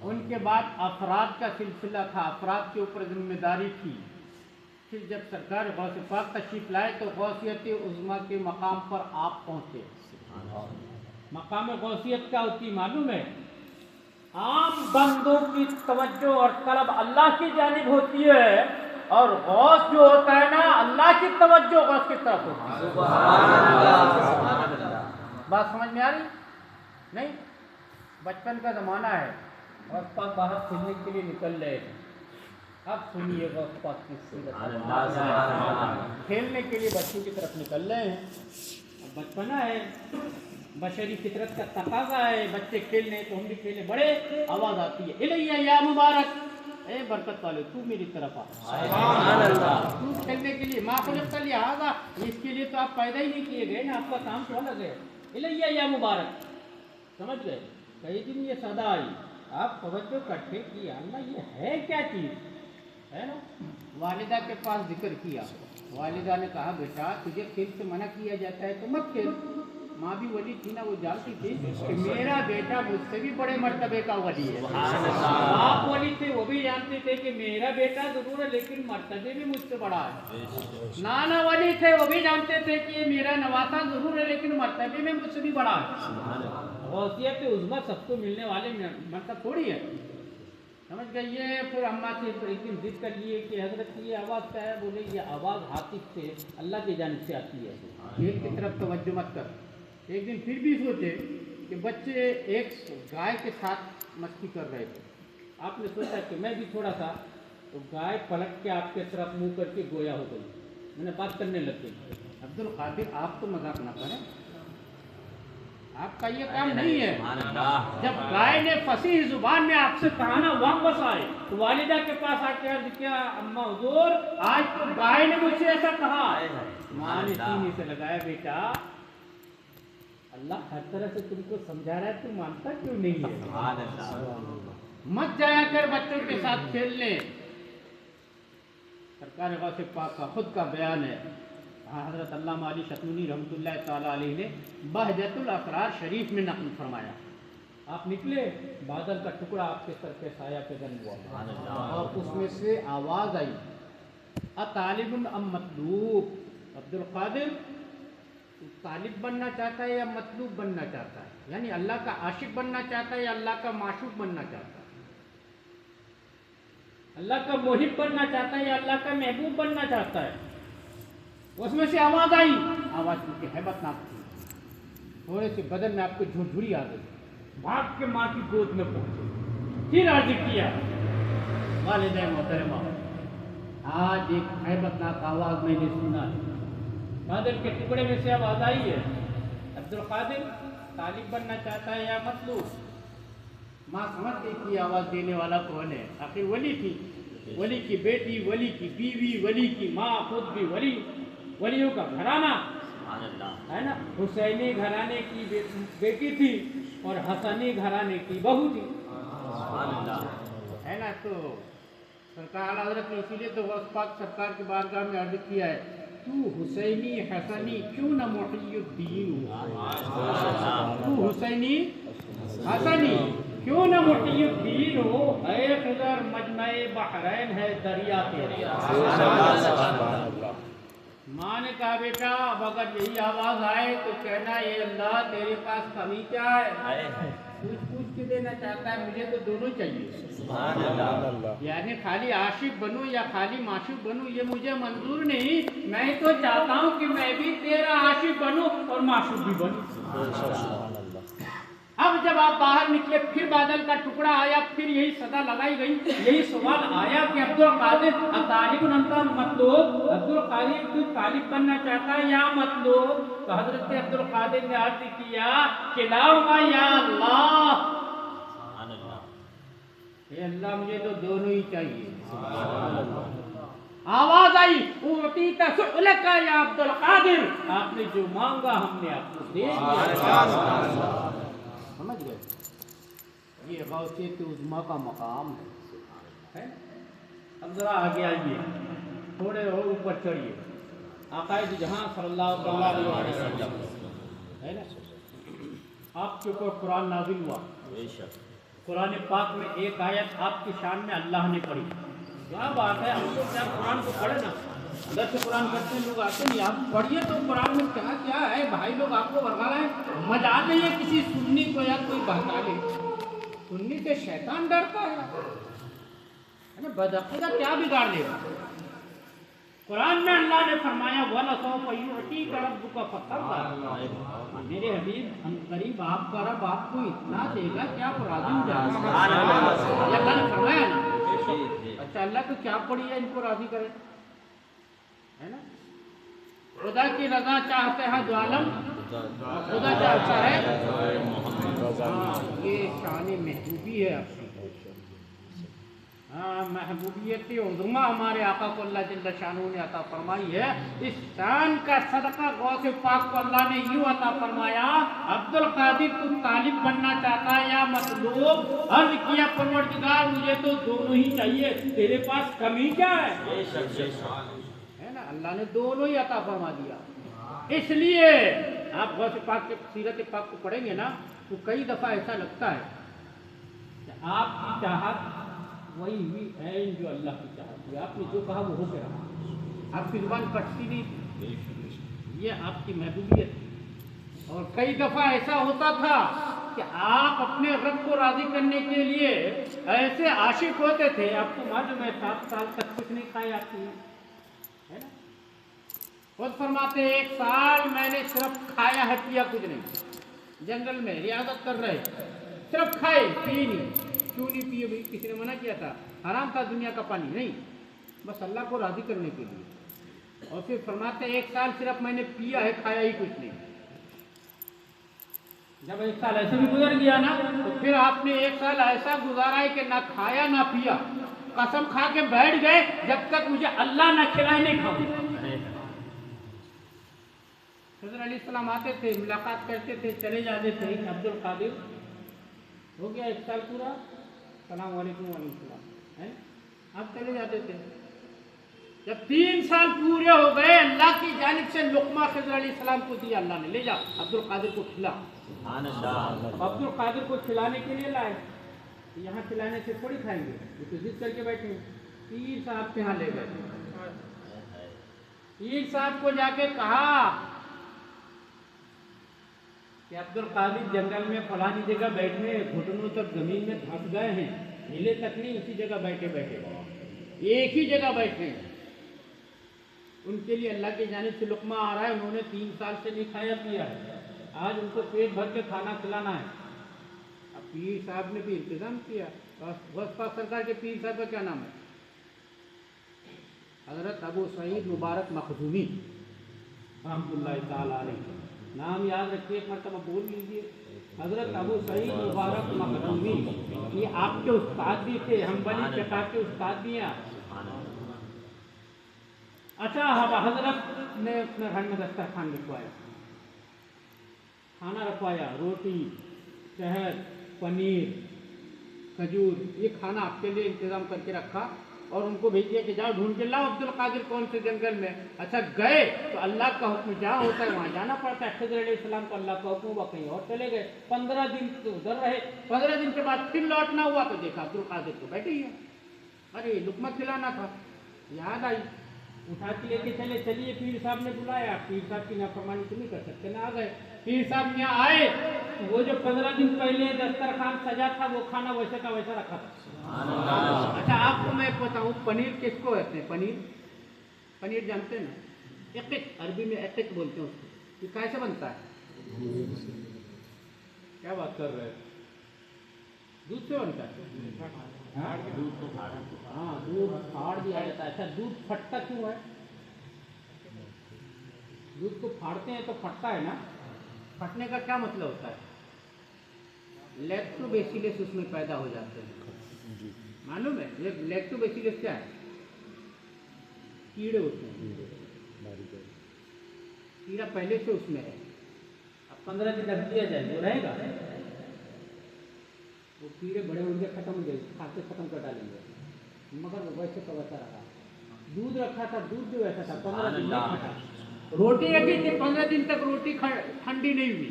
ان کے بعد افراد کا سلسلہ تھا، افراد کے اوپر ذمہ داری تھی. پھر جب سرکار غوث پاک تشریف لائے تو غوثیت عظمیٰ کے مقام پر آپ پہنچے. مقام غوثیت کیا ہوتی معلوم ہے؟ عام بندوں کی توجہ اور طلب اللہ کی جانب ہوتی ہے، اور غوث جو ہوتا ہے نا اللہ کی توجہ غوث کی طرف ہوتی ہے. بات سمجھ میں آ رہی؟ نہیں. بچپن کا زمانہ ہے، غوث پاک باہر کھیلنے کے لیے نکل رہے ہیں. اب سنیے غوث پاک کی سیرت. کھیلنے کے لیے بچوں کی طرف نکل رہے ہیں. اب بچپنا ہے، بشری فطرت کا تقاضا ہے، بچے کھیلنے تو ہم بھی کھیلے. بڑے آواز آتی ہے الیہ یا مبارک، اے برکت والے تو میری طرف آ. سبحان اللہ. تو کھیلنے کے لیے ماں خلقت لہذا، اس کے لیے تو آپ پیدا ہی نہیں کیے گئے نا، آپ کا کام تو الگ ہے. الیہ یا مبارک، سمجھ گئے؟ کئی دن یہ صدا آئی، آپ توجہ کرتے کہ اللہ یہ ہے کیا چیز ہے نا. والدہ کے پاس ذکر کیا، والدہ نے کہا بیٹا تجھے کھیل سے منع کیا جاتا ہے تو مت کھیل. ماں بھی ولی تھی نا، وہ جانتی تھی کہ میرا بیٹا مجھ سے بھی بڑے مرتبے کا ولی ہے. باپ ولی تھے، وہ بھی جانتے تھے کہ میرا بیٹا ضرور ہے لیکن مرتبے بھی مجھ سے بڑا ہے. نانا ولی تھے، وہ بھی جانتے تھے کہ یہ میرا نواسا ضرور ہے لیکن مرتبے میں مجھ سے بھی بڑا ہے. غوثیت عظمیٰ سب کو ملنے والے مرتبہ تھوڑی ہے، سمجھ گئیے. پھر اماں سے ایک دن ضد کر لیے کہ حضرت یہ آواز کیا ہے؟ بولے یہ آواز ہاتف سے اللہ کی جانب سے آتی ہے، کھیل کی طرف توجہ مت کر. ایک دن پھر بھی سوچے کہ بچے ایک گائے کے ساتھ مستی کر رہے تھے. آپ نے سوچا کہ میں بھی تھوڑا سا، تو گائے پلٹ کے آپ کے طرف منہ کر کے گویا ہو گئی. میں نے بات کرنے لگ گئی. عبد القادر آپ تو مذاق نہ کریں، آپ کا یہ کام نہیں ہے. جب گائے نے فصیح زبان میں آپ سے کہا نا واپس آئے، تو والدہ کے پاس آ کے عرض کیا اماں حضور آج تو گائے نے مجھ سے ایسا کہا. ماں نے سینے سے لگایا بیٹا اللہ ہر طرح سے تم کو سمجھا رہا ہے، تم مانتا کیوں نہیں ہے؟ مت جایا کر بچوں کے ساتھ کھیلنے. سرکار غوث پاک کا خود کا بیان ہے. حضرت علامہ علی شتمونی رحمۃ اللہ تعالیٰ علیہ نے بہجت الاسرار شریف میں نقل فرمایا. آپ نکلے، بادل کا ٹکڑا آپ کے سر پہ سایہ پیدن ہوا، اور اس میں سے آواز آئی اطالب ام مطلوب. عبد القادر طالب بننا چاہتا ہے یا مطلوب بننا چاہتا ہے؟ یعنی اللہ کا عاشق بننا چاہتا ہے یا اللہ کا معشوق بننا چاہتا ہے؟ اللہ کا محب بننا چاہتا ہے یا اللہ کا محبوب بننا چاہتا ہے؟ اس میں سے آواز آئی، آواز کی ہیبت ناک تھی. تھوڑے سے بدن میں آپ کو جھرجھری آ گئی. بھاگ کے ماں کی گود میں پہنچے، پھر عرض کیا والدہ محترمہ آج ایک ہیبت ناک آواز میں نے سنا ہے. بادل کے ٹکڑے میں سے آواز آئی ہے عبد القادر طالب بننا چاہتا ہے یا مطلوب؟ ماں سمجھ گئی کہ آواز دینے والا کون ہے. آخر ولی تھی، ولی کی بیٹی، ولی کی بیوی، ولی کی ماں، خود بھی ولی، ولیوں کا گھرانہ ہے نا. حسینی گھرانے کی بیٹی تھی اور حسنی گھرانے کی بہو تھی ہے نا. تو سرکار حضرت نے اسی لیے تو غوث پاک سرکار کے بارگاہ میں عرض کیا ہے تو حسینی حسنی کیوں نہ محی الدین ہو. تو حسینی حسنی کیوں نہ محی الدین ہو. اے خضر مجمع بحرین ہے دریا تیرے. ماں نے کہا بیٹا اب اگر یہی آواز آئے تو کہنا اے اللہ تیرے پاس کمی کیا ہے. پوچھ کے دینا چاہتا ہے مجھے تو دونوں چاہیے. یعنی خالی عاشق بنوں یا خالی معشوق بنوں یہ مجھے منظور نہیں. میں تو چاہتا ہوں کہ میں بھی تیرا عاشق بنوں اور معشوق بھی بنوں. اب جب آپ باہر نکلے پھر بادل کا ٹکڑا آیا، پھر یہی صدا لگائی گئی، یہی سوال آیا کہ عبد القادر طالب انت مطلوب. عبد القادر تو طالب بننا چاہتا ہے یا مطلوب؟ تو حضرت عبد القادر نے عرض کیا کلاہما یا اللہ، اے اللہ مجھے تو دونوں ہی چاہیے. آواز آئی اعطیت سؤلک یا عبد القادر، آپ نے جو مانگا ہم نے آپ کو دے دیا. سمجھ گئے؟ یہ غوثیت عظمیٰ کا مقام ہے. اب ذرا آگے آئیے، تھوڑے اور اوپر چڑھیے. آقا جہاں صلی اللہ علیہ وسلم ہے نا، آپ کے اوپر قرآن نازل ہوا. قرآن پاک میں ایک آیت آپ کی شان میں اللہ نے پڑھی. کیا بات ہے, ہم تو کیا قرآن کو پڑھے نا, اندر سے قرآن پڑھتے ہیں لوگ آتے نہیں, آپ پڑھیے تو قرآن میں کیا کیا ہے. بھائی لوگ آپ کو بھگا رہے ہیں, مجال نہیں ہے کسی سنی کو یا کوئی بہکا لے. سنی سے شیطان ڈرتا ہے نا, بدعقیدہ کیا بگاڑ لے گا. قرآن میں اللہ نے فرمایا وَلَسَوْفَ يُعْطِيكَ رَبُّكَ فَتَرْضَىٰ, میرے حبیب ہم قریب آپ کا رب آپ کو اتنا دے گا کہ آپ راضی ہو جائیں گے. اللہ نے فرمایا نا. اچھا اللہ تو کیا پڑھی ہے ان کو راضی کرے, ہے نا. خدا کی رضا چاہتے ہیں دو عالم, خدا چاہتا ہے. یہ شان محبوبی ہے. ہاں, محبوبیت عظمیٰ ہمارے آقا کو اللہ جل شانہ نے عطا فرمائی ہے. اس شان کا صدقہ غوث پاک کو اللہ نے یوں عطا فرمایا. عبد القادر تو طالب بننا چاہتا ہے یا مطلوب؟ عرض کیا پروردگار مجھے تو دونوں ہی چاہیے, تیرے پاس کمی کیا ہے. ہے نا, اللہ نے دونوں ہی عطا فرما دیا. اس لیے آپ غوث پاک کے سیرت پاک کو پڑھیں گے نا تو کئی دفعہ ایسا لگتا ہے کہ آپ کی چاہت وہی ہوئی ہے جو اللہ کی چاہت ہے. آپ نے جو کہا وہ ہو کے رہا, آپ کی زبان کٹتی نہیں تھی. یہ آپ کی محبوبیت. اور کئی دفعہ ایسا ہوتا تھا کہ آپ اپنے رب کو راضی کرنے کے لیے ایسے عاشق ہوتے تھے, آپ کو معلوم ہے 7 سال تک کچھ نہیں کھایا آپ ہے نا. خود فرماتے 1 سال میں نے صرف کھایا ہے, پیا کچھ نہیں. جنگل میں ریاضت کر رہے, صرف کھائے پی نہیں. کیوں نہیں پیے بھائی, کسی نے منع کیا تھا؟ حرام تھا دنیا کا پانی, نہیں, بس اللہ کو راضی کرنے کے لیے. اور پھر فرماتے 1 سال صرف میں نے پیا ہے, کھایا ہی کچھ نہیں. جب 1 سال ایسے بھی گزر گیا نا تو پھر آپ نے 1 سال ایسا گزارا ہے کہ نہ کھایا نہ پیا, قسم کھا کے بیٹھ گئے جب تک مجھے اللہ نہ کھلائے نہیں کھاؤں. حضرت علیہ السلام آتے تھے, ملاقات کرتے تھے, چلے جاتے تھے. عبد القادر ہو گیا 1 سال پورا, السلام علیکم وعلیکم السلام, آپ چلے جاتے تھے. جب 3 سال پورے ہو گئے, اللہ کی جانب سے لقمہ خضر علیہ السلام کو دیا اللہ نے, لے جا عبد القادر کو کھلا. عبد القادر کو کھلانے کے لیے لائے. یہاں کھلانے سے تھوڑی کھائیں گے, وہ تو ضد کر کے بیٹھے. پیر صاحب کے یہاں لے گئے. پیر صاحب کو جا کے کہا کہ عبد القادر جنگل میں فلانی جگہ بیٹھے, گھٹنوں تک زمین میں دھنس گئے ہیں, ہلے تک نہیں, اسی جگہ بیٹھے ایک ہی جگہ بیٹھے ہیں. ان کے لیے اللہ کی جانب سے لقمہ آ رہا ہے, انہوں نے 3 سال سے نہیں کھایا پیا ہے, آج ان کو پیٹ بھر کے کھانا کھلانا ہے. اب پیر صاحب نے بھی انتظام کیا. غوث پاک سرکار کے پیر صاحب کا کیا نام ہے؟ حضرت ابو سعید مبارک مخزومی رحمۃ اللہ تعالیٰ علیہ. نام یاد رکھیے, ایک مرتبہ بول لیجیے, حضرت ابو سعید مبارک مخزومی. یہ آپ کے استاد بھی تھے, حنبلی فقہ کے استاد بھی ہیں. اچھا, حضرت نے اپنے گھر میں دسترخوان رکھوایا, کھانا رکھوایا, روٹی, شہد, پنیر, کھجور, یہ کھانا آپ کے لیے انتظام کر کے رکھا. اور ان کو بھیج دیا کہ جاؤ ڈھونڈ کے لاؤ عبد القادر کون سے جنگل میں. اچھا گئے تو اللہ کا حکم جہاں ہوتا ہے وہاں جانا پڑتا ہے. خضر علیہ السلام کو اللہ کا حکم ہوا, کہیں اور چلے گئے. 15 دن تو ادھر رہے. 15 دن کے بعد پھر لوٹنا ہوا تو دیکھا عبد القادر کو بیٹھے ہی ہے. ارے لقمہ کھلانا تھا, یاد آئی, اٹھا کے لے کے چلے. چلیے پیر صاحب نے بلایا, پیر صاحب کی نافرمانی تو نہیں کر سکتے نا, آ گئے. پیر صاحب یہاں آئے, وہ جو 15 دن پہلے دسترخوان سجا تھا وہ کھانا ویسے کا ویسا رکھا تھا. اچھا آپ کو میں بتاؤں, پنیر کس کو کہتے ہیں؟ پنیر جانتے ہیں نا, عقیق, عربی میں عقیق بولتے ہیں اس کو. یہ کیسے بنتا ہے؟ کیا بات کر رہے ہیں, دودھ سے بنتا ہے. ہاں, دودھ پھاڑ دیا جاتا ہے. اچھا دودھ پھٹتا کیوں ہے؟ دودھ کو پھاڑتے ہیں تو پھٹتا ہے نا. پھٹنے کا کیا مطلب ہوتا ہے؟ لیکٹوبیسیلس اس میں پیدا ہو جاتے ہیں. معلوم ہے لیکٹوبیسیلس کیا ہے؟ کیڑے ہوتے ہیں. کیڑا پہلے سے اس میں ہے. اب 15 دن رکھ دیا جائے وہ رہے گا, وہ کیڑے بڑے ہوں گے, ختم ہو جائے, کھاتے ختم کر ڈالیں گے. مگر وہ ویسے کا ویسا رہا. دودھ رکھا تھا, دودھ بھی ویسا تھا, 15 دن نہیں کھٹا. روٹی رکھی تھی, 15 دن تک روٹی ٹھنڈی نہیں ہوئی.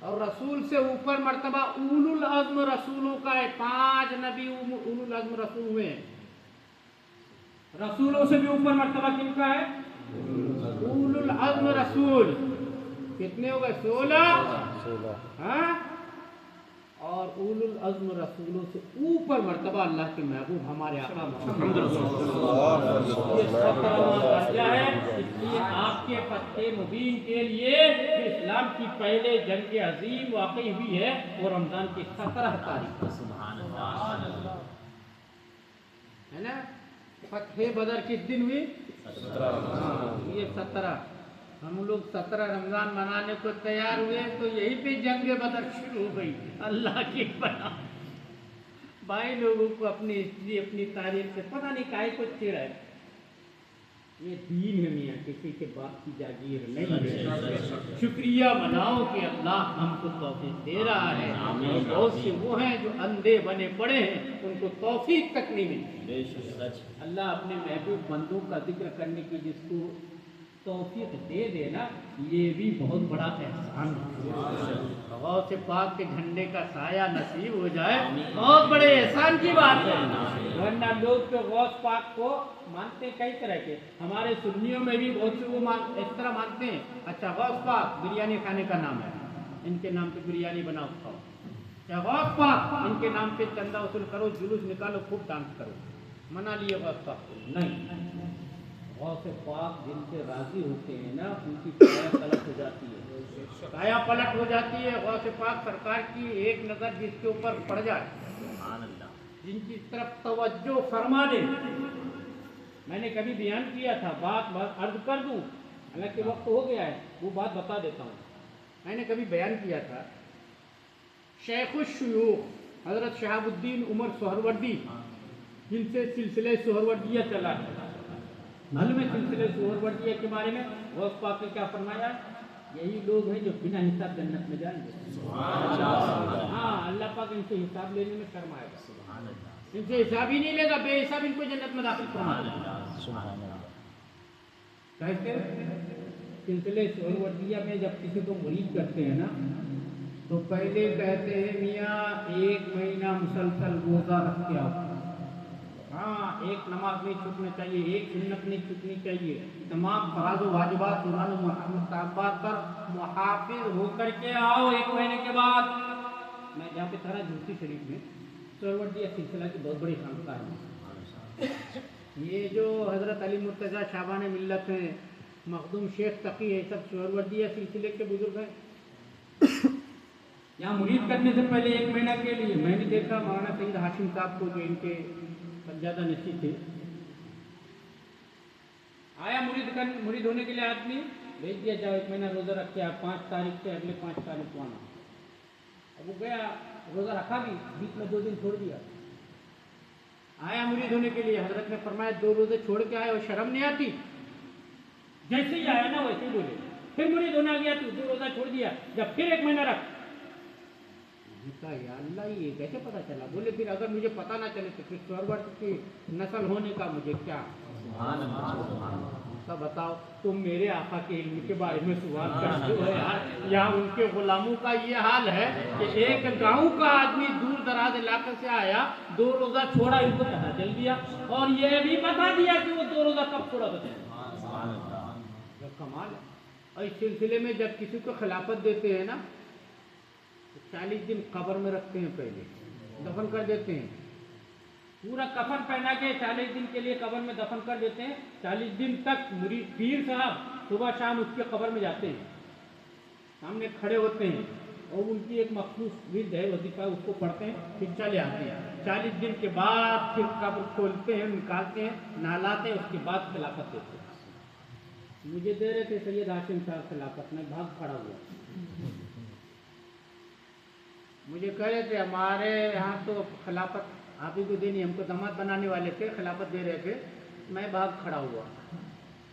اور رسول سے اوپر مرتبہ اولو العزم رسولوں کا ہے. 5 نبی اولو العزم رسول ہوئے ہیں. رسولوں سے بھی اوپر مرتبہ کن کا ہے؟ اولو العزم رسول. کتنے ہو گئے؟ 16. ہاں، اور اولو العزم رسولوں سے اوپر مرتبہ اللہ کے محبوب ہمارے آقا محمد رسول اللہ. یہ 17واں درجہ ہے. اس لیے آپ کے فتح مبین کے لیے اسلام کی پہلے جنگ عظیم واقع ہوئی ہے وہ رمضان کی 17 تاریخ. سبحان اللہ ہے نا. فتح بدر کس دن ہوئی؟ 17. یہ 17. ہم لوگ 17 رمضان منانے کو تیار ہوئے تو یہی پہ جنگ بدر شروع ہو گئی. اللہ کی پناہ. بھائی لوگوں کو اپنی ہسٹری اپنی تاریخ سے پتہ نہیں کائے کو چھیڑا ہے. یہ دین ہے میاں، کسی کے باپ کی جاگیر نہیں ہے. شکریہ مناؤ کہ اللہ ہم کو توفیق دے رہا ہے. اور بہت سے وہ ہیں جو اندھے بنے پڑے ہیں، ان کو توفیق تک نہیں ملی. اللہ اپنے محبوب بندوں کا ذکر کرنے کی جس کو توفیق دے دینا، یہ بھی بہت بڑا احسان ہے. غوث پاک کے جھنڈے کا سایہ نصیب ہو جائے بہت بڑے احسان کی بات ہے. ورنہ لوگ تو غوث پاک کو مانتے کئی طرح کے. ہمارے سنیوں میں بھی بہت سے وہ اس طرح مانتے ہیں. اچھا غوث پاک بریانی کھانے کا نام ہے، ان کے نام پہ بریانی بناؤ کھاؤ. اچھا غوث پاک ان کے نام پہ چندہ وصول کرو، جلوس نکالو، خوب ڈانس کرو. منا لیے غوث پاک کو؟ نہیں. غوث پاک جن سے راضی ہوتے ہیں نا، ان کی کایا پلٹ ہو جاتی ہے. کایا پلٹ ہو جاتی ہے. غوث پاک سرکار کی ایک نظر جس کے اوپر پڑ جائے، جن کی طرف توجہ فرما دے. میں نے کبھی بیان کیا تھا، بات عرض کر دوں، حالانکہ وقت ہو گیا ہے، وہ بات بتا دیتا ہوں. میں نے کبھی بیان کیا تھا، شیخ الشیوخ حضرت شہاب الدین عمر سہروردی، جن سے سلسلہ سہروردیہ چلا ہے. معلوم ہے سلسلہ سہروردیہ کے بارے میں غوث پاک نے کیا فرمایا؟ یہی لوگ ہیں جو بنا حساب جنت میں جائیں گے. ہاں، اللہ پاک ان سے حساب لینے میں شرم آئے گا. ان سے حساب ہی نہیں لے گا، بے حساب ان کو جنت میں داخل فرما دے گا. کہتے سلسلے سہروردیہ میں جب کسی کو مرید کرتے ہیں نا، تو پہلے کہتے ہیں میاں 1 مہینہ مسلسل روزہ رکھ کے آؤ. ہاں، ایک نماز نہیں چھوٹنا چاہیے، ایک سنت نہیں چھوٹنی چاہیے. تمام فرائض و واجبات سنن و مستحبات پر محافظ ہو کر کے آؤ 1 مہینے کے بعد. میں جہاں پہ تھا جوتی شریف میں، سہروردیہ سلسلہ کی بہت بڑی خانقاہ ہے. یہ جو حضرت علی مرتضیٰ شعبان ملت ہیں، مخدوم شیخ تقی ہے، سب سہروردیہ سلسلے کے بزرگ ہیں. یہاں مرید کرنے سے پہلے 1 مہینہ کے لیے میں نے دیکھا مولانا سید ہاشم صاحب کو، جو ان کے زیادہ نشید تھے، آیا مرید ہونے کے لیے آدمی بھیج دیا، جاؤ 1 مہینہ روزہ رکھ کے 5 تاریخ سے اگلے 5 تاریخ کو آنا. اب وہ گیا، روزہ رکھا بھی، بیچ میں 2 دن چھوڑ دیا. آیا مرید ہونے کے لیے، حضرت نے فرمایا 2 روزے چھوڑ کے آئے اور شرم نہیں آتی؟ جیسے ہی آیا نا ویسے ہی بولے. پھر مرید ہونا گیا تو 2 روزہ چھوڑ دیا، جب پھر 1 مہینہ رکھ. کہا یا اللہ یہ کیسے پتا چلا؟ بولے پھر اگر مجھے پتا نہ چلے تو پھر سہروردی کی نسل ہونے کا مجھے کیا؟ تو بتاؤ، تم میرے آقا کے علم کے بارے میں سوال کرتے ہو یار. یہاں ان کے غلاموں کا یہ حال ہے کہ ایک گاؤں کا آدمی دور دراز علاقے سے آیا، 2 روزہ چھوڑا، ان کو پتا چل دیا اور یہ بھی بتا دیا کہ وہ 2 روزہ کب چھوڑا. بتائیں، کمال ہے. اور اس سلسلے میں جب کسی کو خلافت دیتے ہیں نا، 40 دن قبر میں رکھتے ہیں، پہلے دفن کر دیتے ہیں. پورا کفن پہنا کے 40 دن کے لیے قبر میں دفن کر دیتے ہیں. 40 دن تک مرید پیر صاحب صبح شام اس کے قبر میں جاتے ہیں، سامنے کھڑے ہوتے ہیں اور ان کی ایک مخصوص ورد ہے، وظیفہ، اس کو پڑھتے ہیں، پھر چلے آتے ہیں. 40 دن کے بعد پھر قبر کھولتے ہیں، نکالتے ہیں، نہلاتے ہیں، اس کے بعد خلافت دیتے ہیں. مجھے دے رہے تھے سید ہاشم صاحب خلافت، میں بھاگ کھڑا ہوا. مجھے کہہ رہے تھے ہمارے یہاں تو خلافت آپ ہی کو دینی، ہم کو داماد بنانے والے تھے، خلافت دے رہے تھے. میں بھاگ کھڑا ہوا.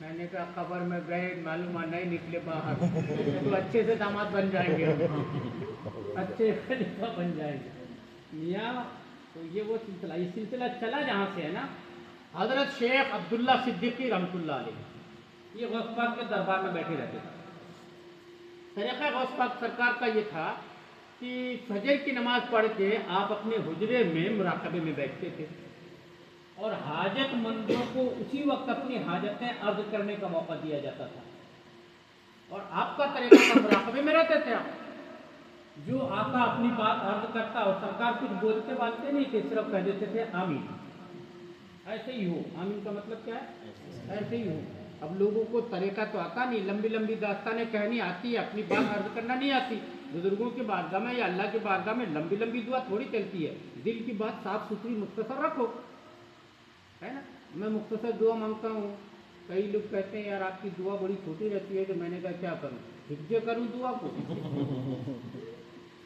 میں نے کہا قبر میں گئے، معلوم نہیں نکلے باہر تو اچھے سے داماد بن جائیں گے، اچھے خلیفہ بن جائیں گے. میاں تو یہ وہ سلسلہ، یہ سلسلہ چلا جہاں سے ہے نا. حضرت شیخ عبداللہ صدیقی رحمۃ اللہ علیہ یہ غوث پاک کے دربار میں بیٹھے رہتے تھے. طریقہ غوث پاک سرکار کا یہ تھا کہ فجر کی نماز پڑھ کے آپ اپنے حجرے میں مراقبے میں بیٹھتے تھے اور حاجت مندوں کو اسی وقت اپنی حاجتیں عرض کرنے کا موقع دیا جاتا تھا، اور آپ کا طریقہ تھا مراقبے میں رہتے تھے آپ، جو آقا اپنی بات عرض کرتا اور سرکار کچھ بولتے بالتے نہیں تھے، صرف کہہ دیتے تھے آمین، ایسے ہی ہو۔ آمین کا مطلب کیا ہے؟ ایسے ہی ہو۔ اب لوگوں کو طریقہ تو آتا نہیں، لمبی لمبی داستانیں کہنی آتی ہے، اپنی بات عرض کرنا نہیں آتی۔ بزرگوں کی بارگاہ میں یا اللہ کی بارگاہ میں لمبی لمبی دعا تھوڑی چلتی ہے، دل کی بات صاف ستھری مختصر رکھو، ہے نا۔ میں مختصر دعا مانگتا ہوں، کئی لوگ کہتے ہیں یار آپ کی دعا بڑی چھوٹی رہتی ہے، تو میں نے کہا کیا کروں، حفظ کروں دعا کو،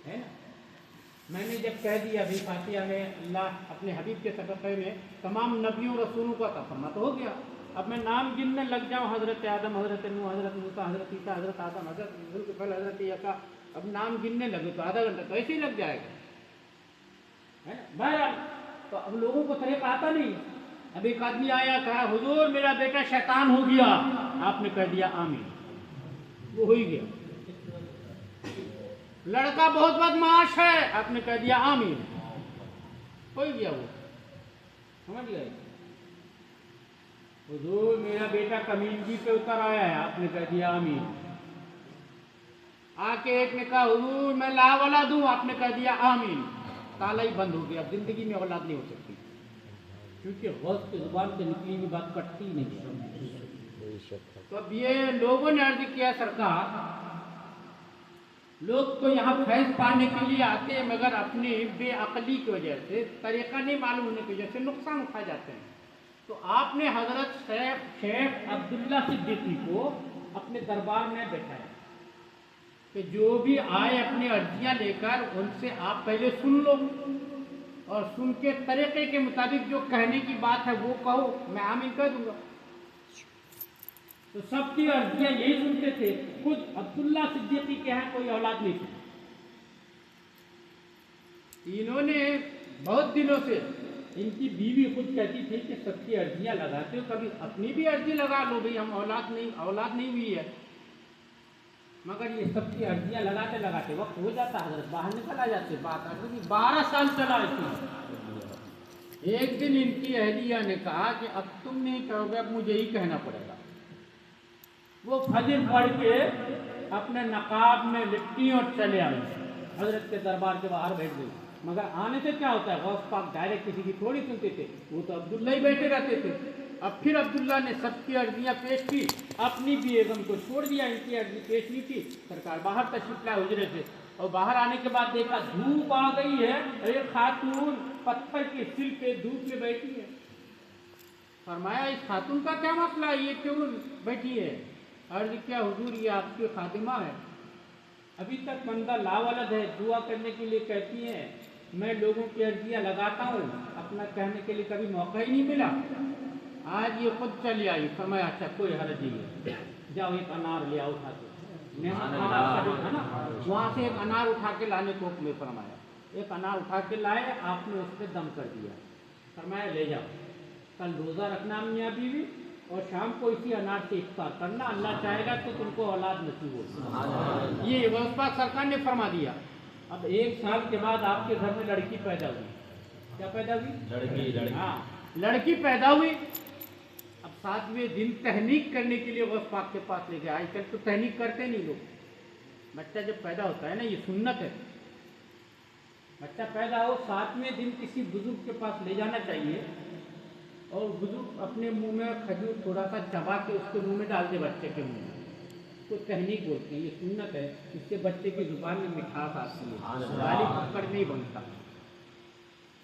ہے نا۔ میں نے جب کہہ دیا بھی فاتحہ میں اللہ اپنے حبیب کے صدقے میں تمام نبیوں رسولوں کا تفرمہ تو ہو گیا، اب میں نام گننے لگ جاؤں، حضرت آدم، حضرت نوح، حضرت موسیٰ، حضرت عیسیٰ، حضرت آدم، حضرت ذوالفضل، حضرت یحییٰ، اب نام گننے لگے تو آدھا گھنٹہ تو ایسے ہی لگ جائے گا، ہے نا۔ بہرحال تو اب لوگوں کو طریقہ آتا نہیں۔ اب ایک آدمی آیا کہا حضور میرا بیٹا شیطان ہو گیا، آپ نے کہہ دیا آمین، وہ ہو ہی گیا۔ لڑکا بہت بدمعاش ہے، آپ نے کہہ دیا آمین، ہو ہی گیا، وہ سمجھ گئے۔ حضور میرا بیٹا کمینگی پہ اتر آیا ہے، آپ نے کہہ دیا آمین۔ آ کے ایک نے کہا حضور میں لا اولاد ہوں، آپ نے کہہ دیا آمین، تالا ہی بند ہو گیا، اب زندگی میں اولاد نہیں ہو سکتی، کیونکہ غوث کی زبان سے نکلی ہوئی بات کٹتی ہی نہیں ہے۔ تو اب یہ لوگوں نے عرض کیا سرکار، لوگ تو یہاں فیض پانے کے لیے آتے ہیں مگر اپنی بے عقلی کی وجہ سے، طریقہ نہیں معلوم ہونے کی وجہ سے نقصان اٹھا جاتے ہیں۔ تو آپ نے حضرت شیخ عبداللہ صدیقی کو اپنے دربار میں بٹھایا کہ جو بھی آئے اپنی عرضیاں لے کر ان سے آپ پہلے سن لو، اور سن کے طریقے کے مطابق جو کہنے کی بات ہے وہ کہو، میں آمین کہہ دوں گا۔ تو سب کی عرضیاں یہی سنتے تھے، خود عبداللہ صدیقی کے ہیں کوئی اولاد نہیں تھی، انہوں نے بہت دنوں سے، ان کی بیوی خود کہتی تھی کہ سب کی عرضیاں لگاتے ہو، کبھی اپنی بھی عرضی لگا لو بھئی، ہم اولاد نہیں ہوئی ہے، مگر یہ سب کی عرضیاں لگاتے لگاتے وقت ہو جاتا، حضرت باہر نکل آ جاتے، بات آتی 12 سال چلا ایسے۔ ایک دن ان کی اہلیہ نے کہا کہ اب تم نہیں کہو گے، اب مجھے ہی کہنا پڑے گا۔ وہ فجر پڑھ کے اپنے نقاب میں لپٹی اور چلے آئے، حضرت کے دربار کے باہر بیٹھ گئی، مگر آنے سے کیا ہوتا ہے، غوث پاک ڈائریکٹ کسی کی تھوڑی سنتے تھے، وہ تو عبداللہ ہی بیٹھے رہتے تھے۔ اب پھر عبداللہ نے سب کی عرضیاں پیش کی، اپنی بیگم کو چھوڑ دیا، ان کی عرضی پیش نہیں کی، سرکار باہر تشریف لائے حجرے سے، اور باہر آنے کے بعد دیکھا دھوپ آ گئی ہے، ایک خاتون پتھر کے سل پہ دھوپ میں بیٹھی ہے۔ فرمایا اس خاتون کا کیا مسئلہ ہے، یہ کیوں بیٹھی ہے؟ عرض کیا حضور یہ آپ کی خادمہ ہے، ابھی تک بندہ لاولد ہے، دعا کرنے کے لیے کہتی ہیں، میں لوگوں کی عرضیاں لگاتا ہوں، اپنا کہنے کے لیے کبھی موقع ہی نہیں ملا، آج یہ خود چلی آئی۔ فرمایا اچھا کوئی حرج نہیں ہے، جاؤ ایک انار لے آؤ اٹھا کے، وہاں سے ایک انار اٹھا کے لانے کو حکم فرمایا، ایک انار اٹھا کے لائے، آپ نے اس پہ دم کر دیا، فرمایا لے جاؤ، کل روزہ رکھنا میاں بیوی، اور شام کو اسی انار سے افطار کرنا، اللہ چاہے گا تو تم کو اولاد نصیب ہوگی۔ یہ غوث پاک سرکار نے فرما دیا۔ اب 1 سال کے بعد آپ کے گھر میں لڑکی پیدا ہوئی، کیا پیدا ہوئی؟ لڑکی، ہاں لڑکی پیدا ہوئی۔ اب 7ویں دن تہنیک کرنے کے لیے غوث پاک کے پاس لے گئے، آج کل تو تہنیک کرتے نہیں لوگ، بچہ جب پیدا ہوتا ہے نا، یہ سنت ہے، بچہ پیدا ہو 7ویں دن کسی بزرگ کے پاس لے جانا چاہیے، اور بزرگ اپنے منہ میں کھجور تھوڑا سا چبا کے اس کے منہ میں ڈال دے بچے کے منہ میں، اس کو تہنیک بولتے ہیں، یہ سنت ہے، اس سے بچے کی زبان میں مٹھاس آتی ہے، گالی پکڑ نہیں بنتا،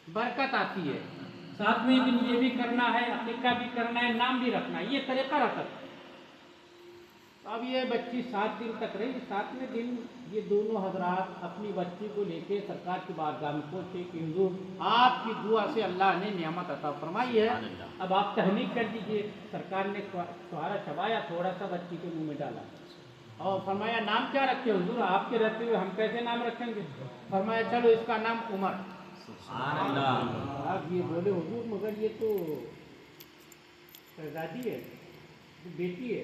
برکت آتی ہے۔ 7ویں دن یہ بھی کرنا ہے، عقیقہ بھی کرنا ہے، نام بھی رکھنا ہے، یہ طریقہ رہتا ہے۔ اب یہ بچی 7 دن تک رہی، 7ویں دن یہ دونوں حضرات اپنی بچی کو لے کے سرکار کی بارگاہ میں پہنچے کہ حضور آپ کی دعا سے اللہ نے نعمت عطا فرمائی ہے، اب آپ تہنیک کر دیجئے۔ سرکار نے سہارا چبایا، تھوڑا سا بچی کے منہ میں ڈالا، اور فرمایا نام کیا رکھے حضور، آپ کے رہتے ہوئے ہم کیسے نام رکھیں گے؟ فرمایا چلو اس کا نام عمر۔ آپ یہ بولے حضور مگر یہ تو شہزادی ہے، بیٹی ہے،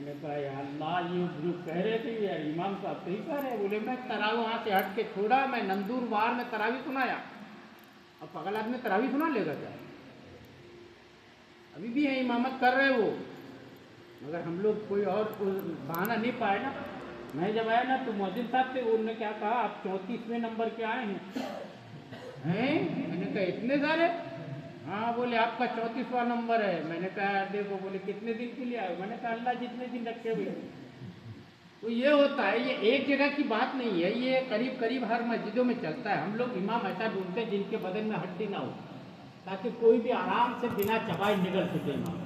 میں نے کہا یا اللہ یہ جو کہہ رہے تھے یار امام صاحب صحیح کہہ رہے ہیں. بولے میں تراویح وہاں سے ہٹ کے چھوڑا, میں نندور بار میں تراویح سنایا. اب پگل آدمی تراویح سنا لے گا کیا؟ ابھی بھی ہے امامت کر رہے وہ, مگر ہم لوگ کوئی اور بہانہ نہیں پائے نا. میں جب آیا نا تو مؤذن صاحب سے انہوں نے کیا کہا, آپ 34ویں نمبر کے آئے ہیں. میں نے کہا اتنے سارے؟ ہاں. بولے آپ کا 34واں نمبر ہے. میں نے کہا دیکھو. بولے کتنے دن کے لیے آئے؟ میں نے کہا اللہ جتنے دن رکھے ہوئے. تو یہ ہوتا ہے, یہ ایک جگہ کی بات نہیں ہے, یہ قریب قریب ہر مسجدوں میں چلتا ہے. ہم لوگ امام ایسا ڈھونڈتے ہیں جن کے بدن میں ہڈی نہ ہو, تاکہ کوئی بھی آرام سے بنا چبائے نکل سکے امام.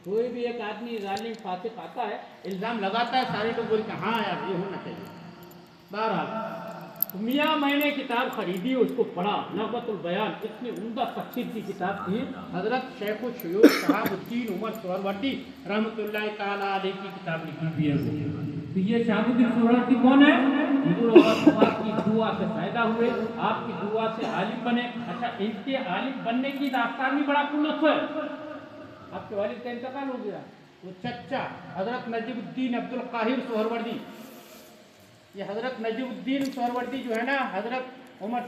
کوئی بھی ایک آدمی ظالم فاسق آتا ہے, الزام لگاتا ہے, سارے لوگ بولتے ہیں ہاں یار یہ ہونا چاہیے. بہرحال میاں میں نے کتاب خریدی, اس کو پڑھا, نغمۃ البیان, اتنی عمدہ تفسیر کی کتاب تھی. حضرت شیخ الشیوخ شہاب الدین عمر سہروردی رحمۃ اللہ تعالیٰ علیہ کی کتاب لکھی ہوئی ہے. تو یہ شہاب الدین سہروردی کون ہے؟ حضور آپ کی دعا سے پیدا ہوئے, آپ کی دعا سے عالم بنے. اچھا, ان کے عالم بننے کی داستان بھی بڑا خلوص ہے. آپ کے والد کا انتقال ہو گیا, وہ چچا حضرت نجیب الدین عبد القاہر سہروردی, یہ حضرت نجیب الدین سہروردی جو ہے نا, حضرت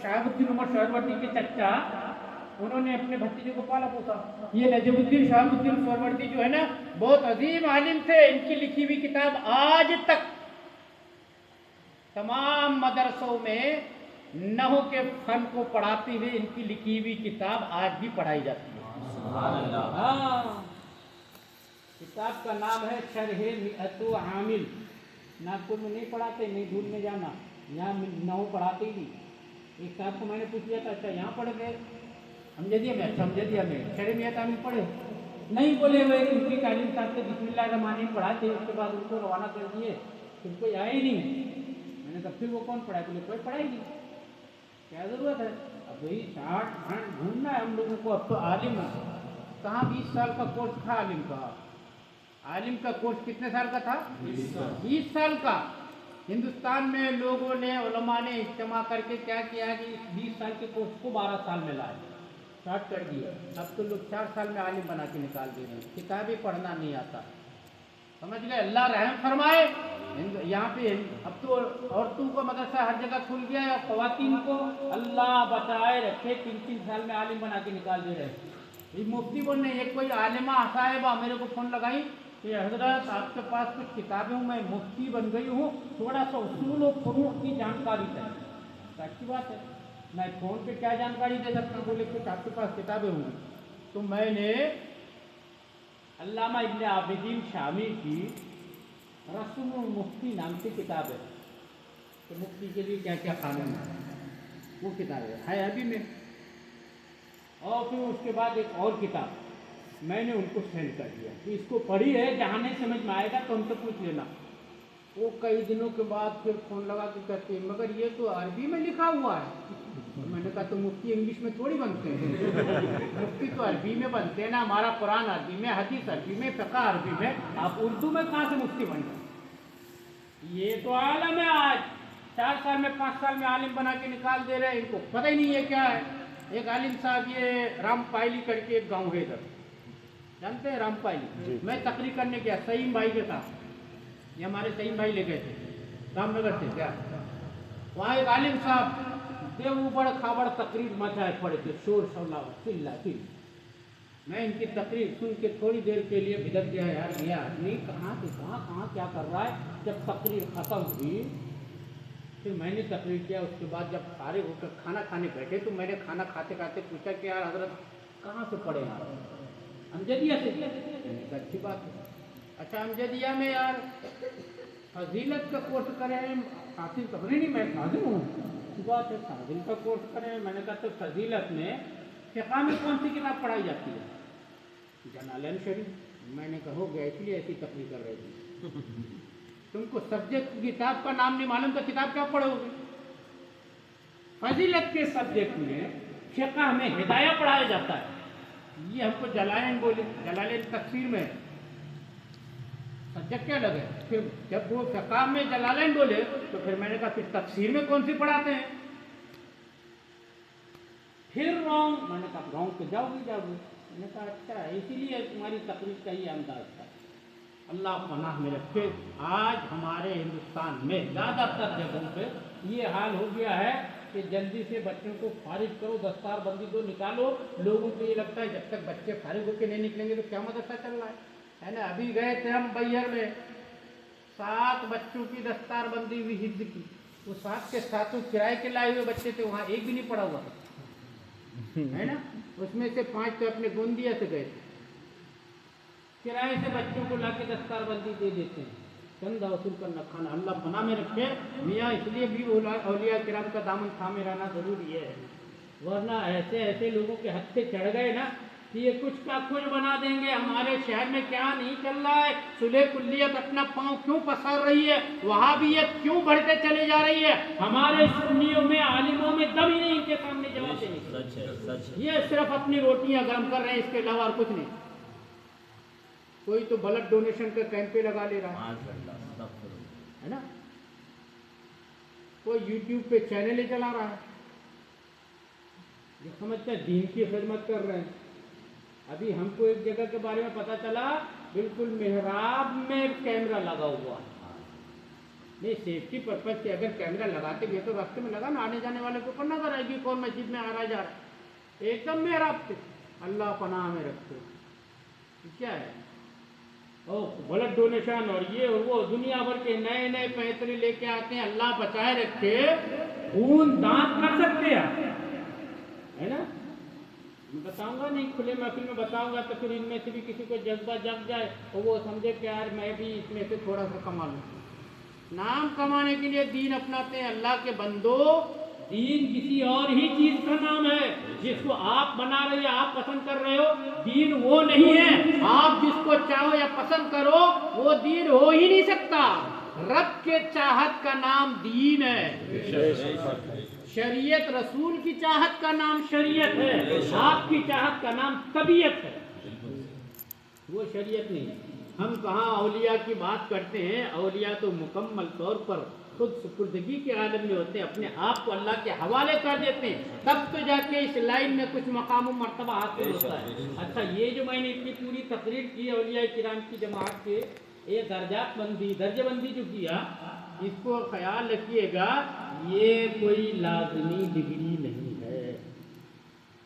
شہاب الدین عمر سہروردی کے چچا, انہوں نے اپنے بھتیجے کو پالا پوسا. یہ نجیب الدین شہاب الدین سہروردی جو ہے نا, بہت عظیم عالم تھے. ان کی لکھی ہوئی کتاب آج تک تمام مدرسوں میں نحو کے فن کو پڑھاتے ہوئے ان کی لکھی ہوئی کتاب آج بھی پڑھائی جاتی ہے. ہاں, کتاب کا نام ہے شرح مئۃ عامل. ناگپور میں نہیں پڑھاتے, نہیں ڈھونڈنے جانا, یہاں نحو پڑھاتے ہی نہیں. ایک صاحب کو میں نے پوچھ لیا تھا, اچھا یہاں پڑھ گئے امجدیہ میں؟ اچھا امجدیہ میں شرح مئۃ عامل پڑھے نہیں؟ بولے وہ ان کی تعلیم صاحب سے بسم اللہ الرحمن الرحیم پڑھاتے, اس کے بعد ان کو روانہ کر دیے, پھر کوئی آیا ہی نہیں. میں نے کہا پھر وہ کون پڑھائے؟ بولے کوئی پڑھائے نہیں, کیا ضرورت ہے؟ اب وہی چاٹ کھانڈ ڈھونڈنا ہے ہم لوگوں کو. اب تو عالم کہاں 20 سال کا کورس تھا عالم کا. عالم کا کورس کتنے سال کا تھا؟ 20 سال کا. ہندوستان میں لوگوں نے, علماء نے اجتماع کر کے کیا کیا کہ 20 سال کے کورس کو 12 سال میں لائے, شارٹ کر دیے. اب تو لوگ 4 سال میں عالم بنا کے نکال دے رہے ہیں, کتابیں پڑھنا نہیں آتا. سمجھ گئے؟ اللہ رحم فرمائے. یہاں پہ اب تو عورتوں کو مدرسہ ہر جگہ کھل گیا ہے, اور خواتین کو اللہ بچائے رکھے 3 سال میں عالم بنا کے نکال دے رہے ہیں. مفتی بولنے, ایک کوئی عالمہ صاحبہ میرے کو فون لگائی کہ حضرت آپ کے پاس کچھ کتابیں ہوں, میں مفتی بن گئی ہوں, تھوڑا سا اصول و فروع کی جانکاری چاہیے. اچھی بات ہے, میں فون پہ کیا جانکاری دے سکتا ہوں؟ بولے کچھ آپ کے پاس کتابیں ہوں گی. تو میں نے علامہ ابن عابدین شامی کی رسم المفتی نام کی کتاب ہے کہ مفتی کے لیے کیا کیا قانون ہے, وہ کتاب ہے ابھی میں. اور پھر اس کے بعد ایک اور کتاب میں نے ان کو سینڈ کر دیا کہ اس کو پڑھی ہے, جہاں نہیں سمجھ میں آئے گا تو ہم سے پوچھ لینا. وہ کئی دنوں کے بعد پھر فون لگا کے کہتے ہیں مگر یہ تو عربی میں لکھا ہوا ہے. میں نے کہا تو مفتی انگلش میں تھوڑی بنتے ہیں, مفتی تو عربی میں بنتے ہیں نا. ہمارا قرآن عربی میں, حدیث عربی میں, فقہ عربی میں, آپ اردو میں کہاں سے مفتی بن گئے؟ یہ تو عالم ہے. آج 4 سال میں 5 سال میں عالم بنا کے نکال دے رہے ہیں, ان کو پتہ ہی نہیں ہے کیا ہے. ایک عالم صاحب, یہ رام پائلی کر کے ایک گاؤں ہے ادھر, جانتے ہیں رام پائلی؟ میں تقریر کرنے گیا سعیم بھائی کے ساتھ, یہ ہمارے سعیم بھائی لے گئے تھے رام نگر سے. کیا وہاں ایک عالم صاحب دیو بڑ کھابڑ تقریر مچائے پڑے تھے, شور شولا چلا چل. میں ان کی تقریر سن کے تھوڑی دیر کے لیے بھدک گیا, یار یہ آدمی کہاں سے کہاں کیا کر رہا ہے. جب تقریر ختم ہوئی پھر میں نے تقریر کیا. اس کے بعد جب فارغ ہو کر کھانا کھانے بیٹھے تو میں نے کھانا کھاتے کھاتے پوچھا کہ یار حضرت کہاں سے پڑھے آپ؟ امجدیہ سے. اچھی بات ہے. اچھا امجدیہ میں یار فضیلت کا کورس کریں, حاصل کریں؟ نہیں میں حاضر ہوں. اچھی بات ہے, فاضل کا کورس کریں. میں نے کہا تو فضیلت میں فقہ میں کون سی کتاب پڑھائی جاتی ہے؟ جلالین شریف. میں نے کہا ہو گیا, اس لیے ایسی تقریر کر رہے تھے. تم کو سبجیکٹ کتاب کا نام نہیں معلوم تو کتاب کیا پڑھو گے؟ فضیلت کے سبجیکٹ میں فقہ میں ہدایہ پڑھایا جاتا ہے. یہ ہم کو جلالین بولے, جلالین تفسیر میں سبجیکٹ کیا لگے. پھر جب وہ فقہ میں جلالین بولے تو پھر میں نے کہا پھر تفسیر میں کون سی پڑھاتے ہیں؟ پھر رونگ. میں نے کہا رونگ پہ جاؤ گی. میں نے کہا اچھا اسی لیے تمہاری تقریر کا یہ انداز تھا. اللہ پناہ میں رکھے۔ آج ہمارے ہندوستان میں زیادہ تر جگہوں پہ یہ حال ہو گیا ہے کہ جلدی سے بچوں کو فارغ کرو، دستار بندی دو، نکالو۔ لوگوں کو یہ لگتا ہے جب تک بچے فارغ ہو کے نہیں نکلیں گے تو کیا مدرسہ چل رہا ہے نا۔ ابھی گئے تھے ہم بیہر میں، 7 بچوں کی دستار بندی ہوئی حفظ کی، وہ 7 کے ساتھوں کرائے کے لائے ہوئے بچے تھے، وہاں ایک بھی نہیں پڑا ہوا تھا، ہے نا۔ اس میں سے 5 تو اپنے گوندیا سے گئے تھے، کرائے سے بچوں کو لا کے دستار بندی دے دیتے ہیں، چندہ وصول کرنا کھانا۔ اللہ پناہ میں رکھے میاں، اس لیے بھی اولیاء کرام کا دامن تھامے رہنا ضروری ہے، ورنہ ایسے ایسے لوگوں کے ہاتھ سے چڑھ گئے نا کہ یہ کچھ کا کچھ بنا دیں گے۔ ہمارے شہر میں کیا نہیں چل رہا ہے، صلح کلیت اپنا پاؤں کیوں پسار رہی ہے، وہابیت کیوں بڑھتے چلی جا رہی ہے۔ ہمارے سنیوں میں عالموں میں دم ہی نہیں ان کے سامنے جواب دینے، یہ صرف اپنی روٹیاں گرم کر رہے ہیں، اس کے علاوہ اور کچھ نہیں۔ کوئی تو بلڈ ڈونیشن کا کیمپیں لگا لے رہا ہے نا، کوئی یوٹیوب پہ چینلیں چلا رہا ہے، جو سمجھتے ہیں دین کی خدمت کر رہے ہیں۔ ابھی ہم کو ایک جگہ کے بارے میں پتا چلا، بالکل محراب میں کیمرہ لگا ہوا ہے، نہیں سیفٹی پرپز سے اگر کیمرہ لگاتے بھی تو راستے میں لگا نا، آنے جانے والے کو پتہ نظر آئے گی کون مسجد میں آ رہا جا رہا ہے، ایک دم محراب پہ۔ اللہ پناہ میں رکھے، کیا ہے بلڈ ڈونیشن اور یہ اور وہ، دنیا بھر کے نئے نئے فیصلے لے کے آتے ہیں۔ اللہ بچائے رکھے، خون دان کر سکتے ہیں، ہے نا۔ میں بتاؤں گا نہیں، کھلے محفل میں بتاؤں گا تو پھر ان میں سے بھی کسی کو جذبہ جگ جائے اور وہ سمجھے کہ یار میں بھی اس میں سے تھوڑا سا کما لوں۔ نام کمانے کے لیے دین اپناتے ہیں۔ اللہ کے بندو، دین کسی اور ہی چیز کا نام ہے، جس کو آپ بنا رہے ہیں، آپ پسند کر رہے ہو، دین وہ نہیں ہے۔ آپ جس کو چاہو یا پسند کرو وہ دین ہو ہی نہیں سکتا۔ رب کے چاہت کا نام دین ہے، شریعت رسول کی چاہت کا نام شریعت ہے، آپ کی چاہت کا نام طبیعت ہے، وہ شریعت نہیں ہے۔ ہم کہاں اولیاء کی بات کرتے ہیں، اولیاء تو مکمل طور پر خود سپردگی کے عالم میں ہوتے ہیں، اپنے آپ کو اللہ کے حوالے کر دیتے ہیں، تب تو جا کے اس لائن میں کچھ مقام و مرتبہ حاصل ہوتا ہے۔ اچھا، یہ جو میں نے اتنی پوری تقریر کی اولیاء کرام کی جماعت کے، یہ درجات بندی، درجہ بندی جو کیا، اس کو خیال رکھیے گا، یہ کوئی لازمی ڈگری نہیں ہے۔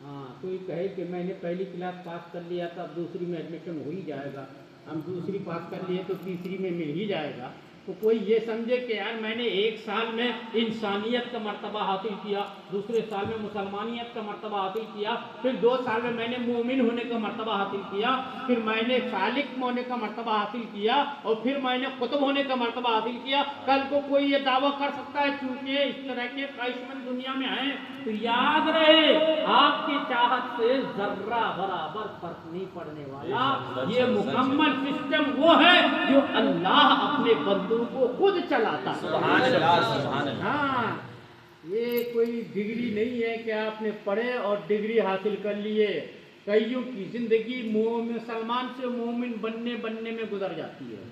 ہاں، کوئی کہے کہ میں نے پہلی کلاس پاس کر لیا تھا، اب دوسری میں ایڈمیشن ہو ہی جائے گا، ہم دوسری پاس کر لیے تو تیسری میں مل ہی جائے گا، تو کوئی یہ سمجھے کہ یار میں نے 1 سال میں انسانیت کا مرتبہ حاصل کیا، دوسرے سال میں مسلمانیت کا مرتبہ حاصل کیا، پھر 2 سال میں نے مومن ہونے کا مرتبہ حاصل کیا، پھر میں نے سالک ہونے کا مرتبہ حاصل کیا، اور پھر میں نے قطب ہونے کا مرتبہ حاصل کیا۔ کل کو کوئی یہ دعویٰ کر سکتا ہے، چونکہ اس طرح کے خواہشمند دنیا میں ہیں، تو یاد رہے آپ کی چاہت سے ذرہ برابر فرق نہیں پڑنے والا۔ یہ مکمل سسٹم وہ ہے جو اللہ اپنے بندوں کو خود چلاتا ہے۔ ہاں، یہ کوئی ڈگری نہیں ہے کہ آپ نے پڑھے اور ڈگری حاصل کر لیے۔ کئیوں کی زندگی مسلمان سے مومن بننے میں گزر جاتی ہے۔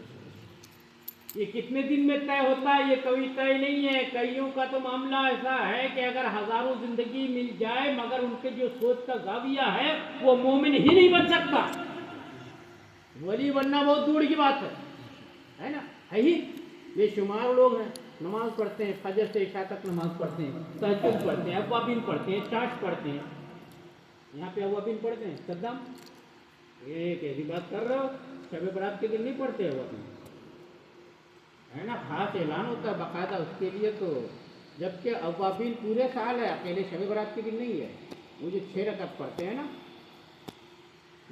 یہ کتنے دن میں طے ہوتا ہے، یہ کوئی طے نہیں ہے۔ کئیوں کا تو معاملہ ایسا ہے کہ اگر ہزاروں زندگی مل جائے مگر ان کے جو سوچ کا زاویہ ہے وہ مومن ہی نہیں بن سکتا، ولی بننا بہت دور کی بات ہے نا۔ ہے ہی یہ شمار لوگ ہیں، نماز پڑھتے ہیں، فجر سے عشاء تک نماز پڑھتے ہیں، تہجد پڑھتے ہیں، اوابین پڑھتے ہیں، چاش پڑھتے ہیں۔ یہاں پہ اوابین پڑھتے ہیں، صدام ایک ایسی بات کر رہے ہو، شب برات کے دن نہیں پڑھتے اوابین، ہے نا، خاص اعلان ہوتا ہے باقاعدہ اس کے لیے، تو جبکہ اوابین پورے سال ہے، اکیلے شب برات کے دن نہیں ہے۔ وہ جو 6 رکعت پڑھتے ہیں نا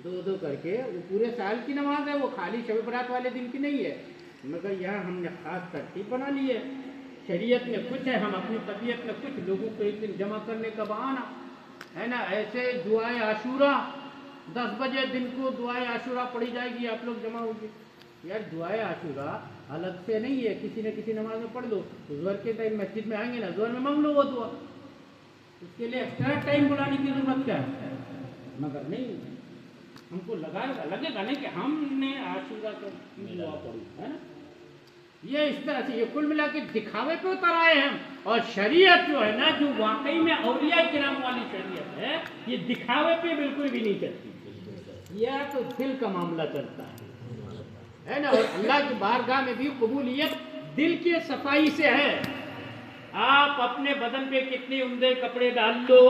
2 کر کے، وہ پورے سال کی نماز ہے، وہ خالی شب برات والے دن کی نہیں ہے۔ مگر یہاں ہم نے خاص ترتیب بنا لی ہے، شریعت میں کچھ ہے، ہم اپنی طبیعت میں کچھ، لوگوں کو ایک دن جمع کرنے کا بہانہ ہے نا۔ ایسے دعائے عاشورہ 10 بجے دن کو دعائے عاشورہ پڑھی جائے گی، آپ لوگ جمع ہوگی۔ یار دعائے عاشورہ الگ سے نہیں ہے، کسی نہ کسی نماز میں پڑھ لو، ظہر کے ٹائم مسجد میں آئیں گے نا، ظہر میں مانگ لو وہ دعا، اس کے لیے ایکسٹرا ٹائم بلانے کی ضرورت کیا ہے؟ مگر نہیں، ہم کو لگے گا نہیں کہ ہم نے عاشورہ کا دعا پڑھی ہے نا۔ یہ اس طرح سے یہ کل ملا کے دکھاوے پہ اتر آئے ہیں، اور شریعت جو ہے نا، جو واقعی میں اولیاء کرام والی شریعت ہے، یہ دکھاوے پہ بالکل بھی نہیں چلتی، یہ تو دل کا معاملہ چلتا ہے نا. اور اللہ کی بارگاہ میں بھی قبولیت دل کی صفائی سے ہے. آپ اپنے بدن پہ کتنے عمدے کپڑے ڈال لو,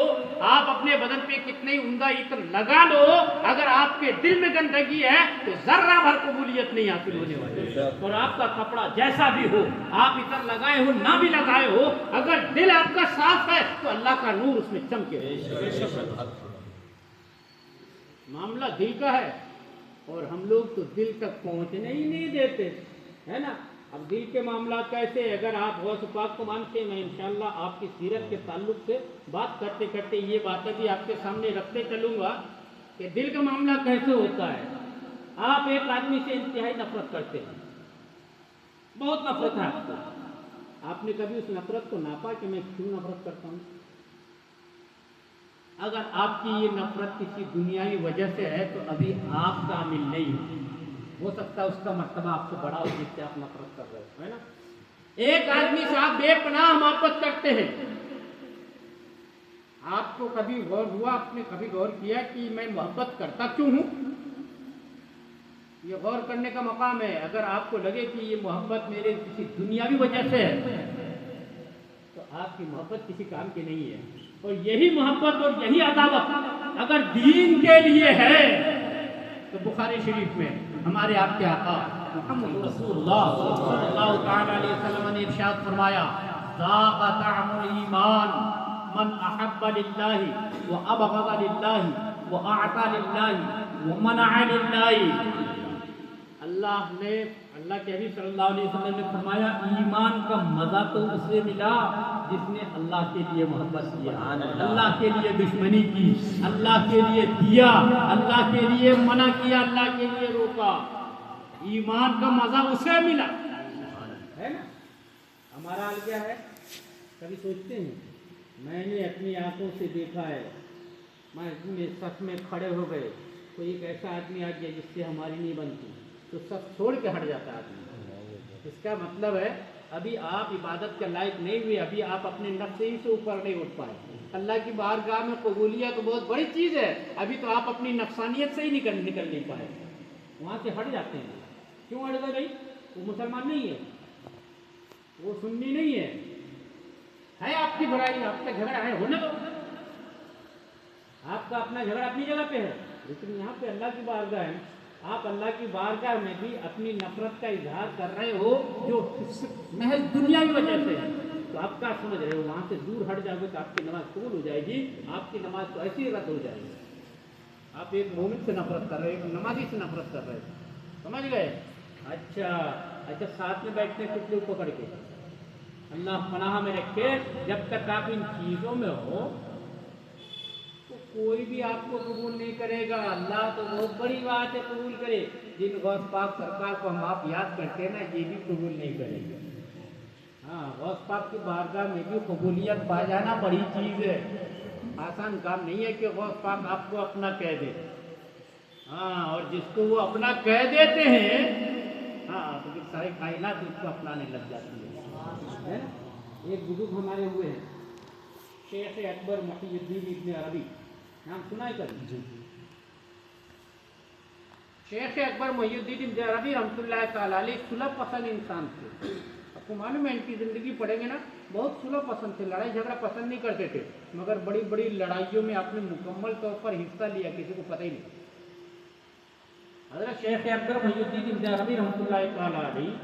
آپ اپنے بدن پہ کتنے عمدہ عطر لگا لو, اگر آپ کے دل میں گندگی ہے تو ذرہ بھر قبولیت نہیں حاصل ہونے والی. اور آپ کا کپڑا جیسا بھی ہو, آپ عطر لگائے ہو نہ بھی لگائے ہو, اگر دل آپ کا صاف ہے تو اللہ کا نور اس میں چمکے. معاملہ دل کا ہے, اور ہم لوگ تو دل تک پہنچنے ہی نہیں دیتے, ہے نا. اب دل کے معاملات کیسے, اگر آپ غوث پاک کو مانتے ہیں, میں انشاءاللہ آپ کی سیرت کے تعلق سے بات کرتے کرتے یہ باتیں بھی آپ کے سامنے رکھتے چلوں گا کہ دل کا معاملہ کیسے ہوتا ہے. آپ ایک آدمی سے انتہائی نفرت کرتے ہیں, بہت نفرت ہے آپ کو. آپ نے کبھی اس نفرت کو ناپا کہ میں کیوں نفرت کرتا ہوں؟ اگر آپ کی یہ نفرت کسی دنیاوی وجہ سے ہے تو ابھی آپ کامل نہیں ہو سکتا ہے اس کا مرتبہ آپ سے بڑا ہو جس سے آپ نفرت کر رہے ہو, ہے نا. ایک آدمی سے آپ بے پناہ محبت کرتے ہیں, آپ کو کبھی غور ہوا, آپ نے کبھی غور کیا کہ میں محبت کرتا کیوں ہوں؟ یہ غور کرنے کا مقام ہے. اگر آپ کو لگے کہ یہ محبت میرے کسی دنیاوی وجہ سے ہے تو آپ کی محبت کسی کام کی نہیں ہے. اور یہی محبت اور یہی عداوت اگر دین کے لیے ہے تو بخاری شریف میں ہمارے آپ کے آقا محمد رسول اللہ صلی اللہ تعالی علیہ وسلم نے ارشاد فرمایا, ذاق طعم الایمان من احب للہ وابغض للہ واعطى للہ ومنع للہ. اللہ کے حبیب صلی اللہ علیہ وسلم نے فرمایا, ایمان کا مزہ تو اسے ملا جس نے اللہ کے لیے محبت کیا, اللہ کے لیے دشمنی کی, اللہ کے لیے دیا, اللہ کے لیے منع کیا, اللہ کے لیے روکا. ایمان کا مزہ اسے ملا, ہے نا. ہمارا حال کیا ہے, کبھی سوچتے ہیں, میں نے اپنی آنکھوں سے دیکھا ہے, میں صف میں کھڑے ہو گئے, کوئی ایک ایسا آدمی آ گیا جس سے ہماری نہیں بنتی تو سب چھوڑ کے ہٹ جاتا آدمی. اس کا مطلب ہے ابھی آپ عبادت کے لائق نہیں ہوئے, ابھی آپ اپنے نفس ہی سے اوپر نہیں اٹھ پائے. اللہ کی بارگاہ میں قبولیت تو بہت بڑی چیز ہے, ابھی تو آپ اپنی نفسانیت سے ہی نکل نہیں پائے, وہاں سے ہٹ جاتے ہیں. کیوں ہٹ گئے بھائی؟ وہ مسلمان نہیں ہے, وہ سنی نہیں ہے آپ کی برائی, آپ کا جھگڑا ہے, ہونے دو, آپ کا اپنا جھگڑا اپنی جگہ پہ ہے. لیکن یہاں پہ اللہ کی بارگاہ ہے, آپ اللہ کی بارگاہ میں بھی اپنی نفرت کا اظہار کر رہے ہو جو محض دنیا کی وجہ سے ہے, تو آپ کیا سمجھ رہے ہو وہاں سے دور ہٹ جاؤ گے تو آپ کی نماز قبول ہو جائے گی؟ آپ کی نماز تو ایسی رد ہو جائے گی. آپ ایک مومن سے نفرت کر رہے ہیں, ایک نمازی سے نفرت کر رہے ہیں, سمجھ گئے؟ اچھا ساتھ میں بیٹھنے کچھ لوگ پکڑ کے اللہ پناہ میں رکھے, جب تک آپ ان چیزوں میں ہو تو کوئی بھی آپ کو قبول نہیں کرے گا. اللہ تو بہت بڑی بات ہے قبول کرے, جن غوث پاک سرکار کو ہم آپ یاد کرتے ہیں نا, یہ بھی قبول نہیں کرے گا. ہاں, غوث پاک کی بارگاہ میں بھی قبولیت پا جانا بڑی چیز ہے, آسان کام نہیں ہے کہ غوث پاک آپ کو اپنا کہہ دے. ہاں, اور جس کو وہ اپنا کہہ دیتے ہیں, ہاں, تو پھر ساری کائنات اس کو اپنانے لگ جاتی ہے. ایک بزرگ ہمارے ہوئے ہیں, شیخ اکبر محی الدین ابن عربی, نام سنا ہے کبھی؟ شیخ اکبر محی الدین ابن عربی رحمۃ اللہ تعالی علیہ صلح پسند انسان تھے. آپ کو معلوم ہے ان کی زندگی پڑھیں گے نا, بہت صلح پسند تھے, لڑائی جھگڑا پسند نہیں کرتے تھے, مگر بڑی بڑی لڑائیوں میں آپ نے مکمل طور پر حصہ لیا, کسی کو پتہ ہی نہیں. حضرت شیخ اکبر محی الدین ابن عربی رحمۃ اللہ تعالی علیہ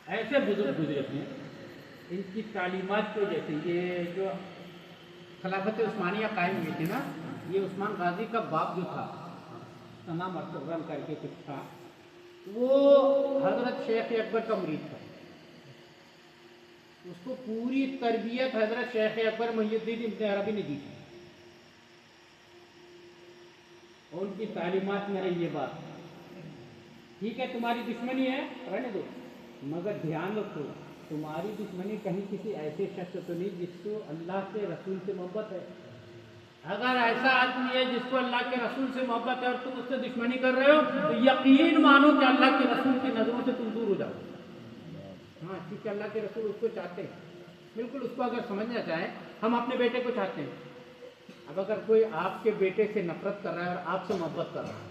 ایسے بزرگ گزرے تھے, ان کی تعلیمات کی وجہ سے یہ جو خلافت عثمانیہ قائم ہوئی تھی نا, یہ عثمان غازی کا باپ جو تھا, تمام ارطغرل کر کے کچھ تھا, وہ حضرت شیخ اکبر کا مرید تھا. اس کو پوری تربیت حضرت شیخ اکبر محی الدین ابن عربی نے دی تھی, اور ان کی تعلیمات میں رہی یہ بات, ٹھیک ہے تمہاری دشمنی ہے رہنے دو, مگر دھیان رکھو تمہاری دشمنی کہیں کسی ایسے شخص تو نہیں جس کو اللہ کے رسول سے محبت ہے. اگر ایسا آدمی ہے جس کو اللہ کے رسول سے محبت ہے اور تم اس سے دشمنی کر رہے ہو تو یقین مانو کہ اللہ کے رسول کی نظروں سے تم دور ہو جاؤ. ہاں, کیونکہ اللہ کے رسول اس کو چاہتے ہیں, بالکل اس کو اگر سمجھنا چاہیں, ہم اپنے بیٹے کو چاہتے ہیں. اب اگر کوئی آپ کے بیٹے سے نفرت کر رہا ہے اور آپ سے محبت کر رہا ہے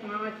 5